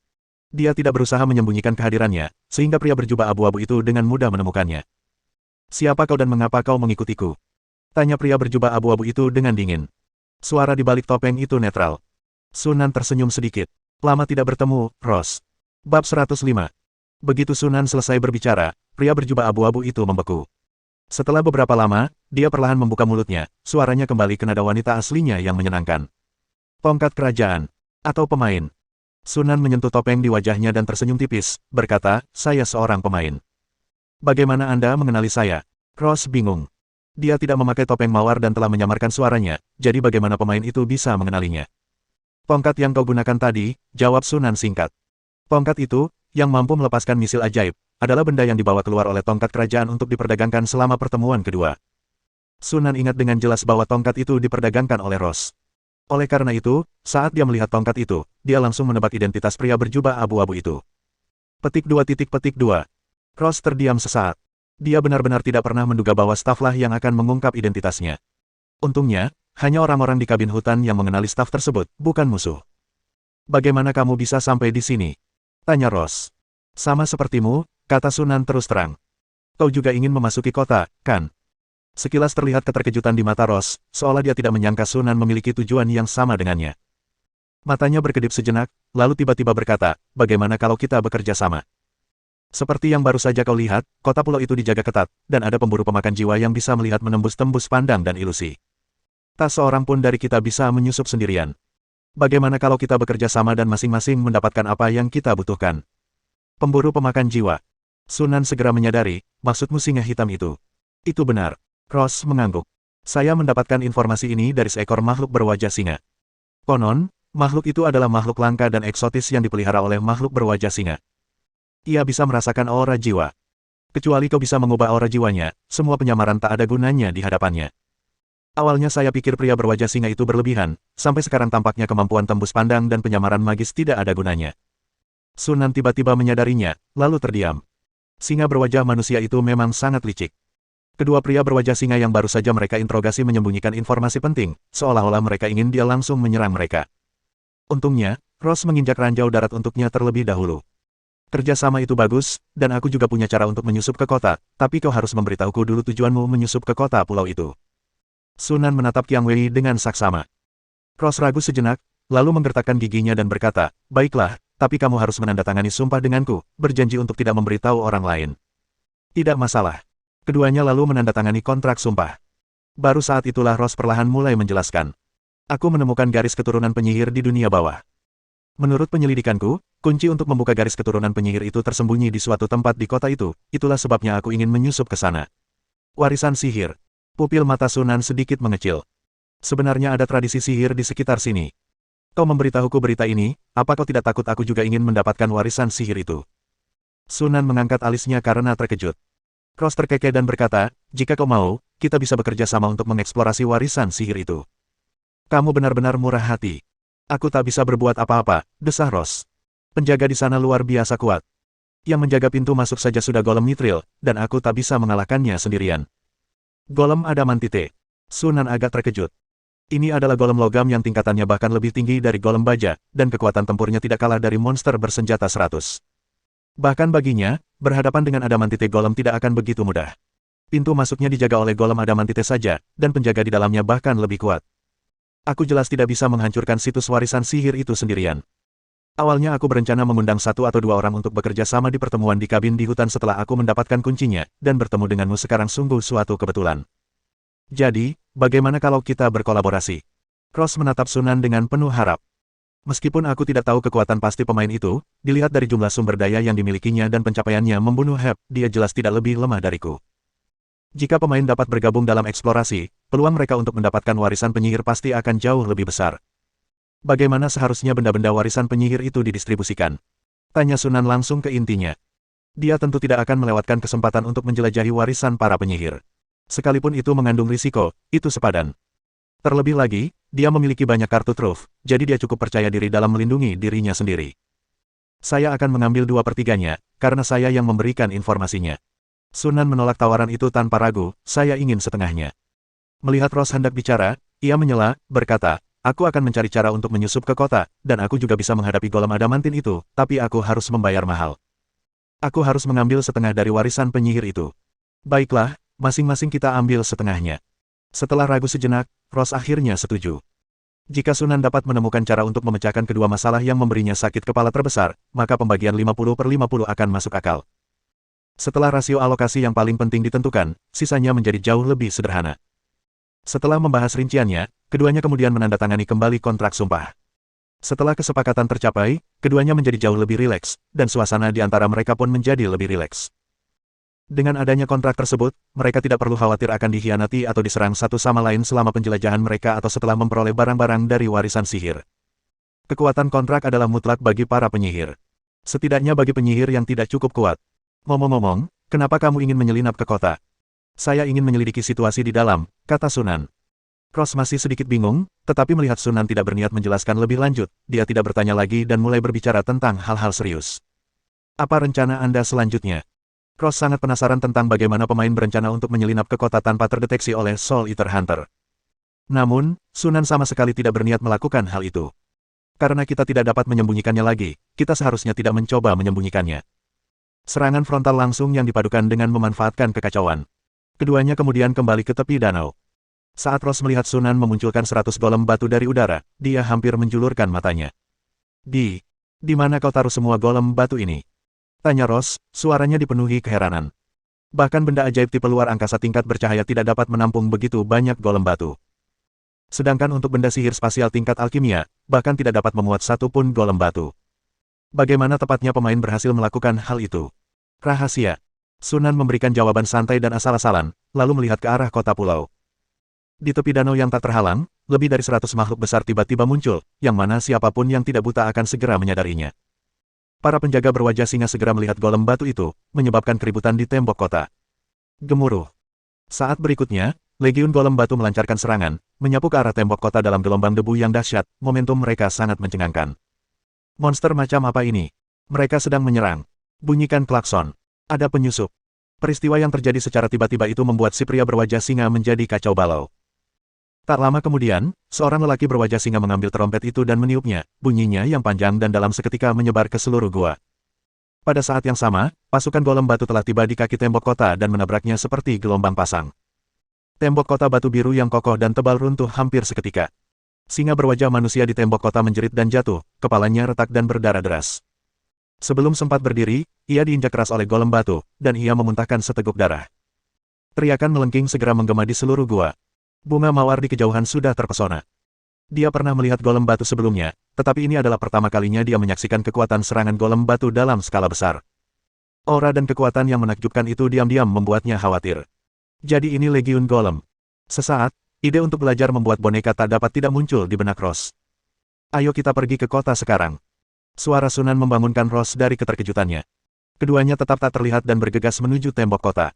Dia tidak berusaha menyembunyikan kehadirannya, sehingga pria berjubah abu-abu itu dengan mudah menemukannya. "Siapa kau dan mengapa kau mengikutiku?" tanya pria berjubah abu-abu itu dengan dingin. Suara di balik topeng itu netral. Sunan tersenyum sedikit. "Lama tidak bertemu, Ross." Bab 105. Begitu Sunan selesai berbicara, pria berjubah abu-abu itu membeku. Setelah beberapa lama, dia perlahan membuka mulutnya, suaranya kembali ke nada wanita aslinya yang menyenangkan. "Tongkat kerajaan. Atau pemain?" Sunan menyentuh topeng di wajahnya dan tersenyum tipis, berkata, "Saya seorang pemain." "Bagaimana Anda mengenali saya?" Ross bingung. Dia tidak memakai topeng mawar dan telah menyamarkan suaranya, jadi bagaimana pemain itu bisa mengenalinya? "Tongkat yang kau gunakan tadi," jawab Sunan singkat. "Tongkat itu, yang mampu melepaskan misil ajaib, adalah benda yang dibawa keluar oleh tongkat kerajaan untuk diperdagangkan selama pertemuan kedua." Sunan ingat dengan jelas bahwa tongkat itu diperdagangkan oleh Ross. Oleh karena itu, saat dia melihat tongkat itu, dia langsung menebak identitas pria berjubah abu-abu itu. Petik 2. Ross terdiam sesaat. Dia benar-benar tidak pernah menduga bahwa staflah yang akan mengungkap identitasnya. Untungnya, hanya orang-orang di kabin hutan yang mengenali staf tersebut, bukan musuh. "Bagaimana kamu bisa sampai di sini?" tanya Ross. "Sama sepertimu," kata Sunan terus terang. "Kau juga ingin memasuki kota, kan?" Sekilas terlihat keterkejutan di mata Ross, seolah dia tidak menyangka Sunan memiliki tujuan yang sama dengannya. Matanya berkedip sejenak, lalu tiba-tiba berkata, "Bagaimana kalau kita bekerja sama? Seperti yang baru saja kau lihat, kota pulau itu dijaga ketat, dan ada pemburu pemakan jiwa yang bisa melihat menembus-tembus pandang dan ilusi. Tak seorang pun dari kita bisa menyusup sendirian. Bagaimana kalau kita bekerja sama dan masing-masing mendapatkan apa yang kita butuhkan?" Pemburu pemakan jiwa. Sunan segera menyadari, maksudmu singa hitam itu. Itu benar. Ross mengangguk. "Saya mendapatkan informasi ini dari seekor makhluk berwajah singa. Konon, makhluk itu adalah makhluk langka dan eksotis yang dipelihara oleh makhluk berwajah singa. Ia bisa merasakan aura jiwa. Kecuali kau bisa mengubah aura jiwanya, semua penyamaran tak ada gunanya di hadapannya. Awalnya saya pikir pria berwajah singa itu berlebihan, sampai sekarang tampaknya kemampuan tembus pandang dan penyamaran magis tidak ada gunanya." Sunan tiba-tiba menyadarinya, lalu terdiam. Singa berwajah manusia itu memang sangat licik. Kedua pria berwajah singa yang baru saja mereka interogasi menyembunyikan informasi penting, seolah-olah mereka ingin dia langsung menyerang mereka. Untungnya, Ross menginjak ranjau darat untuknya terlebih dahulu. "Kerjasama itu bagus, dan aku juga punya cara untuk menyusup ke kota, tapi kau harus memberitahuku dulu tujuanmu menyusup ke kota pulau itu." Sunan menatap Qiang Wei dengan saksama. Ross ragu sejenak, lalu menggertakkan giginya dan berkata, "Baiklah, tapi kamu harus menandatangani sumpah denganku, berjanji untuk tidak memberitahu orang lain." "Tidak masalah." Keduanya lalu menandatangani kontrak sumpah. Baru saat itulah Ross perlahan mulai menjelaskan. "Aku menemukan garis keturunan penyihir di dunia bawah. Menurut penyelidikanku, kunci untuk membuka garis keturunan penyihir itu tersembunyi di suatu tempat di kota itu, itulah sebabnya aku ingin menyusup ke sana." Warisan sihir. Pupil mata Sunan sedikit mengecil. "Sebenarnya ada tradisi sihir di sekitar sini. Kau memberitahuku berita ini, apa kau tidak takut aku juga ingin mendapatkan warisan sihir itu?" Sunan mengangkat alisnya karena terkejut. Ross terkekeh dan berkata, jika kau mau, kita bisa bekerja sama untuk mengeksplorasi warisan sihir itu. Kamu benar-benar murah hati. Aku tak bisa berbuat apa-apa, desah Ross. Penjaga di sana luar biasa kuat. Yang menjaga pintu masuk saja sudah golem mithril, dan aku tak bisa mengalahkannya sendirian. Golem adamantite. Sunan agak terkejut. Ini adalah golem logam yang tingkatannya bahkan lebih tinggi dari golem baja, dan kekuatan tempurnya tidak kalah dari monster bersenjata 100. Bahkan baginya, berhadapan dengan adamantite golem tidak akan begitu mudah. Pintu masuknya dijaga oleh golem adamantite saja, dan penjaga di dalamnya bahkan lebih kuat. Aku jelas tidak bisa menghancurkan situs warisan sihir itu sendirian. Awalnya aku berencana mengundang 1 atau 2 orang untuk bekerja sama di pertemuan di kabin di hutan setelah aku mendapatkan kuncinya, dan bertemu denganmu sekarang sungguh suatu kebetulan. Jadi, bagaimana kalau kita berkolaborasi? Ross menatap Sunan dengan penuh harap. Meskipun aku tidak tahu kekuatan pasti pemain itu, dilihat dari jumlah sumber daya yang dimilikinya dan pencapaiannya membunuh Heb, dia jelas tidak lebih lemah dariku. Jika pemain dapat bergabung dalam eksplorasi, peluang mereka untuk mendapatkan warisan penyihir pasti akan jauh lebih besar. Bagaimana seharusnya benda-benda warisan penyihir itu didistribusikan? Tanya Sunan langsung ke intinya. Dia tentu tidak akan melewatkan kesempatan untuk menjelajahi warisan para penyihir. Sekalipun itu mengandung risiko, itu sepadan. Terlebih lagi, dia memiliki banyak kartu truf, jadi dia cukup percaya diri dalam melindungi dirinya sendiri. Saya akan mengambil 2/3-nya, karena saya yang memberikan informasinya. Sunan menolak tawaran itu tanpa ragu, saya ingin setengahnya. Melihat Ross hendak bicara, ia menyela, berkata, aku akan mencari cara untuk menyusup ke kota, dan aku juga bisa menghadapi golem adamantin itu, tapi aku harus membayar mahal. Aku harus mengambil setengah dari warisan penyihir itu. Baiklah, masing-masing kita ambil setengahnya. Setelah ragu sejenak, Ross akhirnya setuju. Jika Sunan dapat menemukan cara untuk memecahkan kedua masalah yang memberinya sakit kepala terbesar, maka pembagian 50/50 akan masuk akal. Setelah rasio alokasi yang paling penting ditentukan, sisanya menjadi jauh lebih sederhana. Setelah membahas rinciannya, keduanya kemudian menandatangani kembali kontrak sumpah. Setelah kesepakatan tercapai, keduanya menjadi jauh lebih rileks, dan suasana di antara mereka pun menjadi lebih rileks. Dengan adanya kontrak tersebut, mereka tidak perlu khawatir akan dikhianati atau diserang satu sama lain selama penjelajahan mereka atau setelah memperoleh barang-barang dari warisan sihir. Kekuatan kontrak adalah mutlak bagi para penyihir. Setidaknya bagi penyihir yang tidak cukup kuat. Ngomong-ngomong, kenapa kamu ingin menyelinap ke kota? Saya ingin menyelidiki situasi di dalam, kata Sunan. Ross masih sedikit bingung, tetapi melihat Sunan tidak berniat menjelaskan lebih lanjut, dia tidak bertanya lagi dan mulai berbicara tentang hal-hal serius. Apa rencana Anda selanjutnya? Ross sangat penasaran tentang bagaimana pemain berencana untuk menyelinap ke kota tanpa terdeteksi oleh Soul Eater Hunter. Namun, Sunan sama sekali tidak berniat melakukan hal itu. Karena kita tidak dapat menyembunyikannya lagi, kita seharusnya tidak mencoba menyembunyikannya. Serangan frontal langsung yang dipadukan dengan memanfaatkan kekacauan. Keduanya kemudian kembali ke tepi danau. Saat Ross melihat Sunan memunculkan 100 golem batu dari udara, dia hampir menjulurkan matanya. Di mana kau taruh semua golem batu ini? Tanya Ross, suaranya dipenuhi keheranan. Bahkan benda ajaib tipe luar angkasa tingkat bercahaya tidak dapat menampung begitu banyak golem batu. Sedangkan untuk benda sihir spasial tingkat alkimia, bahkan tidak dapat memuat satu pun golem batu. Bagaimana tepatnya pemain berhasil melakukan hal itu? Rahasia. Sunan memberikan jawaban santai dan asal-asalan, lalu melihat ke arah kota pulau. Di tepi danau yang tak terhalang, lebih dari 100 makhluk besar tiba-tiba muncul, yang mana siapapun yang tidak buta akan segera menyadarinya. Para penjaga berwajah singa segera melihat golem batu itu, menyebabkan keributan di tembok kota. Gemuruh. Saat berikutnya, legiun golem batu melancarkan serangan, menyapu ke arah tembok kota dalam gelombang debu yang dahsyat, momentum mereka sangat mencengangkan. Monster macam apa ini? Mereka sedang menyerang. Bunyikan klakson. Ada penyusup. Peristiwa yang terjadi secara tiba-tiba itu membuat si pria berwajah singa menjadi kacau balau. Tak lama kemudian, seorang lelaki berwajah singa mengambil trompet itu dan meniupnya, bunyinya yang panjang dan dalam seketika menyebar ke seluruh gua. Pada saat yang sama, pasukan golem batu telah tiba di kaki tembok kota dan menabraknya seperti gelombang pasang. Tembok kota batu biru yang kokoh dan tebal runtuh hampir seketika. Singa berwajah manusia di tembok kota menjerit dan jatuh, kepalanya retak dan berdarah deras. Sebelum sempat berdiri, ia diinjak keras oleh golem batu, dan ia memuntahkan seteguk darah. Teriakan melengking segera menggema di seluruh gua. Bunga mawar di kejauhan sudah terpesona. Dia pernah melihat golem batu sebelumnya, tetapi ini adalah pertama kalinya dia menyaksikan kekuatan serangan golem batu dalam skala besar. Aura dan kekuatan yang menakjubkan itu diam-diam membuatnya khawatir. Jadi ini legiun golem. Sesaat, ide untuk belajar membuat boneka tak dapat tidak muncul di benak Ross. Ayo kita pergi ke kota sekarang. Suara Sunan membangunkan Ross dari keterkejutannya. Keduanya tetap tak terlihat dan bergegas menuju tembok kota.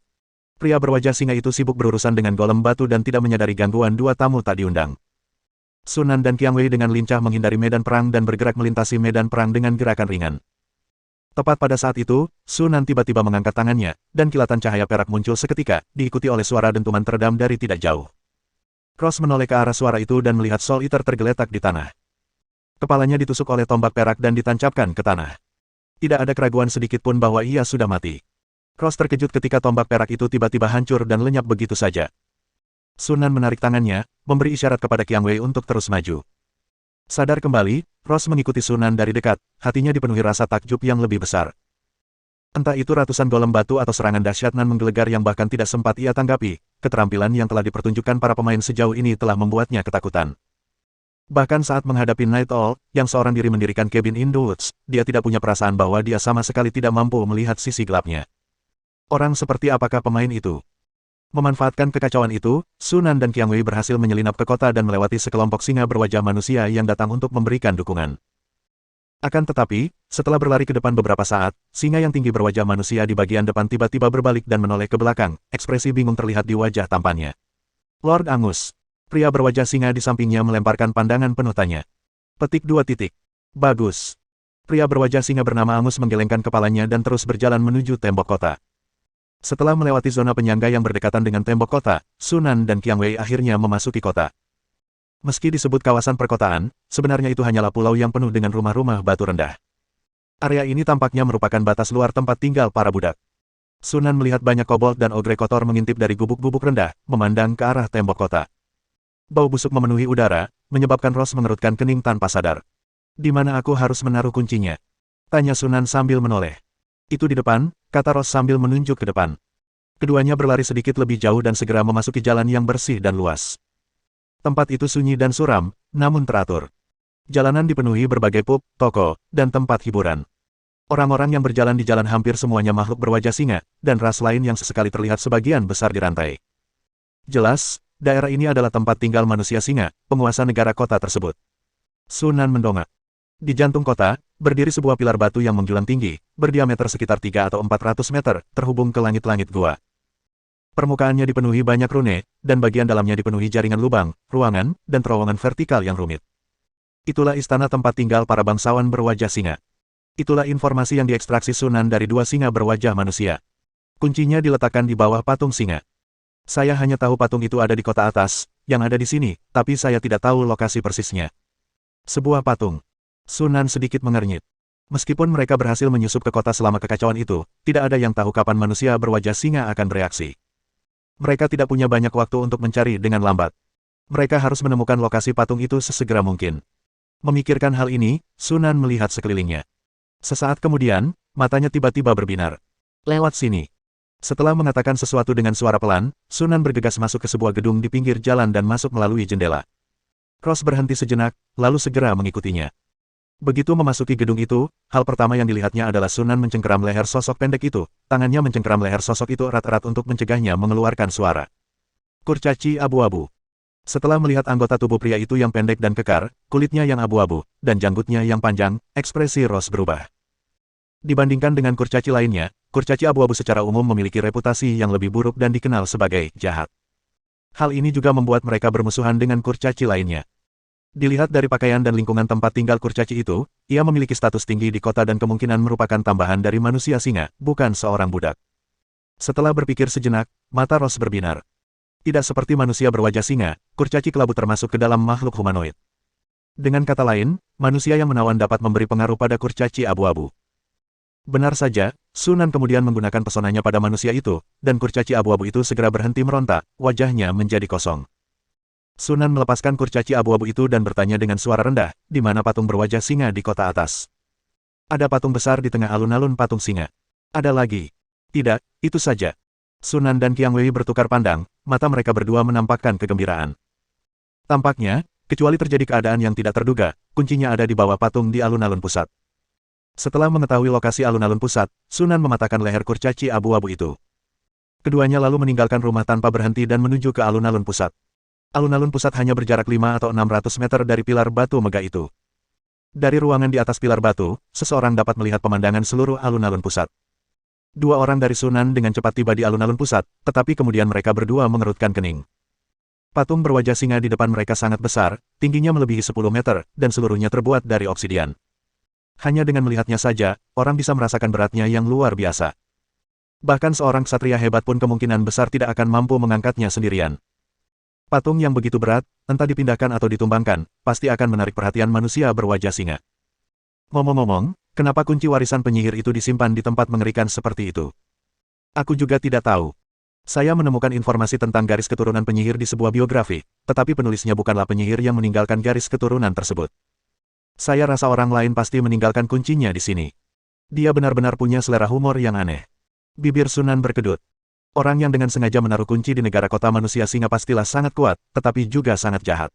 Pria berwajah singa itu sibuk berurusan dengan golem batu dan tidak menyadari gangguan dua tamu tak diundang. Sunan dan Qiang Wei dengan lincah menghindari medan perang dan bergerak melintasi medan perang dengan gerakan ringan. Tepat pada saat itu, Sunan tiba-tiba mengangkat tangannya, dan kilatan cahaya perak muncul seketika, diikuti oleh suara dentuman teredam dari tidak jauh. Cross menoleh ke arah suara itu dan melihat Soul Eater tergeletak di tanah. Kepalanya ditusuk oleh tombak perak dan ditancapkan ke tanah. Tidak ada keraguan sedikit pun bahwa ia sudah mati. Cross terkejut ketika tombak perak itu tiba-tiba hancur dan lenyap begitu saja. Sunan menarik tangannya, memberi isyarat kepada Qiang Wei untuk terus maju. Sadar kembali, Ross mengikuti Sunan dari dekat, hatinya dipenuhi rasa takjub yang lebih besar. Entah itu ratusan golem batu atau serangan dahsyat nan menggelegar yang bahkan tidak sempat ia tanggapi, keterampilan yang telah dipertunjukkan para pemain sejauh ini telah membuatnya ketakutan. Bahkan saat menghadapi Night Owl, yang seorang diri mendirikan Cabin in the Woods, dia tidak punya perasaan bahwa dia sama sekali tidak mampu melihat sisi gelapnya. Orang seperti apakah pemain itu? Memanfaatkan kekacauan itu, Sunan dan Qiang Wei berhasil menyelinap ke kota dan melewati sekelompok singa berwajah manusia yang datang untuk memberikan dukungan. Akan tetapi, setelah berlari ke depan beberapa saat, singa yang tinggi berwajah manusia di bagian depan tiba-tiba berbalik dan menoleh ke belakang, ekspresi bingung terlihat di wajah tampannya. Lord Angus. Pria berwajah singa di sampingnya melemparkan pandangan penuh tanya. Petik 2 titik. Bagus. Pria berwajah singa bernama Angus menggelengkan kepalanya dan terus berjalan menuju tembok kota. Setelah melewati zona penyangga yang berdekatan dengan tembok kota, Sunan dan Qiang Wei akhirnya memasuki kota. Meski disebut kawasan perkotaan, sebenarnya itu hanyalah pulau yang penuh dengan rumah-rumah batu rendah. Area ini tampaknya merupakan batas luar tempat tinggal para budak. Sunan melihat banyak kobold dan ogre kotor mengintip dari gubuk-gubuk rendah, memandang ke arah tembok kota. Bau busuk memenuhi udara, menyebabkan Ross mengerutkan kening tanpa sadar. Di mana aku harus menaruh kuncinya? Tanya Sunan sambil menoleh. Itu di depan, kata Ross sambil menunjuk ke depan. Keduanya berlari sedikit lebih jauh dan segera memasuki jalan yang bersih dan luas. Tempat itu sunyi dan suram, namun teratur. Jalanan dipenuhi berbagai pub, toko, dan tempat hiburan. Orang-orang yang berjalan di jalan hampir semuanya makhluk berwajah singa, dan ras lain yang sesekali terlihat sebagian besar dirantai. Jelas, daerah ini adalah tempat tinggal manusia singa, penguasa negara kota tersebut. Sunan mendongak. Di jantung kota, berdiri sebuah pilar batu yang menjulang tinggi, berdiameter sekitar 3 atau 400 meter, terhubung ke langit-langit gua. Permukaannya dipenuhi banyak rune, dan bagian dalamnya dipenuhi jaringan lubang, ruangan, dan terowongan vertikal yang rumit. Itulah istana tempat tinggal para bangsawan berwajah singa. Itulah informasi yang diekstraksi Sunan dari dua singa berwajah manusia. Kuncinya diletakkan di bawah patung singa. Saya hanya tahu patung itu ada di kota atas, yang ada di sini, tapi saya tidak tahu lokasi persisnya. Sebuah patung. Sunan sedikit mengernyit. Meskipun mereka berhasil menyusup ke kota selama kekacauan itu, tidak ada yang tahu kapan manusia berwajah singa akan bereaksi. Mereka tidak punya banyak waktu untuk mencari dengan lambat. Mereka harus menemukan lokasi patung itu sesegera mungkin. Memikirkan hal ini, Sunan melihat sekelilingnya. Sesaat kemudian, matanya tiba-tiba berbinar. Lewat sini. Setelah mengatakan sesuatu dengan suara pelan, Sunan bergegas masuk ke sebuah gedung di pinggir jalan dan masuk melalui jendela. Cross berhenti sejenak, lalu segera mengikutinya. Begitu memasuki gedung itu, hal pertama yang dilihatnya adalah Sunan mencengkeram leher sosok pendek itu, tangannya mencengkeram leher sosok itu erat-erat untuk mencegahnya mengeluarkan suara. Kurcaci abu-abu. Setelah melihat anggota tubuh pria itu yang pendek dan kekar, kulitnya yang abu-abu, dan janggutnya yang panjang, ekspresi Ross berubah. Dibandingkan dengan kurcaci lainnya, kurcaci abu-abu secara umum memiliki reputasi yang lebih buruk dan dikenal sebagai jahat. Hal ini juga membuat mereka bermusuhan dengan kurcaci lainnya. Dilihat dari pakaian dan lingkungan tempat tinggal kurcaci itu, ia memiliki status tinggi di kota dan kemungkinan merupakan tambahan dari manusia singa, bukan seorang budak. Setelah berpikir sejenak, mata Ross berbinar. Tidak seperti manusia berwajah singa, kurcaci kelabu termasuk ke dalam makhluk humanoid. Dengan kata lain, manusia yang menawan dapat memberi pengaruh pada kurcaci abu-abu. Benar saja, Sunan kemudian menggunakan pesonanya pada manusia itu, dan kurcaci abu-abu itu segera berhenti meronta, wajahnya menjadi kosong. Sunan melepaskan kurcaci abu-abu itu dan bertanya dengan suara rendah, di mana patung berwajah singa di kota atas. Ada patung besar di tengah alun-alun patung singa. Ada lagi. Tidak, itu saja. Sunan dan Qiang Wei bertukar pandang, mata mereka berdua menampakkan kegembiraan. Tampaknya, kecuali terjadi keadaan yang tidak terduga, kuncinya ada di bawah patung di alun-alun pusat. Setelah mengetahui lokasi alun-alun pusat, Sunan mematahkan leher kurcaci abu-abu itu. Keduanya lalu meninggalkan rumah tanpa berhenti dan menuju ke alun-alun pusat. Alun-alun pusat hanya berjarak 5 atau 600 meter dari pilar batu megah itu. Dari ruangan di atas pilar batu, seseorang dapat melihat pemandangan seluruh alun-alun pusat. Dua orang dari Sunan dengan cepat tiba di alun-alun pusat, tetapi kemudian mereka berdua mengerutkan kening. Patung berwajah singa di depan mereka sangat besar, tingginya melebihi 10 meter, dan seluruhnya terbuat dari obsidian. Hanya dengan melihatnya saja, orang bisa merasakan beratnya yang luar biasa. Bahkan seorang ksatria hebat pun kemungkinan besar tidak akan mampu mengangkatnya sendirian. Patung yang begitu berat, entah dipindahkan atau ditumbangkan, pasti akan menarik perhatian manusia berwajah singa. Ngomong-ngomong, kenapa kunci warisan penyihir itu disimpan di tempat mengerikan seperti itu? Aku juga tidak tahu. Saya menemukan informasi tentang garis keturunan penyihir di sebuah biografi, tetapi penulisnya bukanlah penyihir yang meninggalkan garis keturunan tersebut. Saya rasa orang lain pasti meninggalkan kuncinya di sini. Dia benar-benar punya selera humor yang aneh. Bibir Sunan berkedut. Orang yang dengan sengaja menaruh kunci di negara kota manusia singa pastilah sangat kuat, tetapi juga sangat jahat.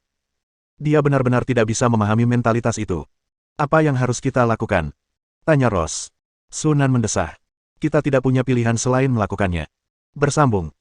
Dia benar-benar tidak bisa memahami mentalitas itu. Apa yang harus kita lakukan? Tanya Ross. Sunan mendesah. Kita tidak punya pilihan selain melakukannya. Bersambung.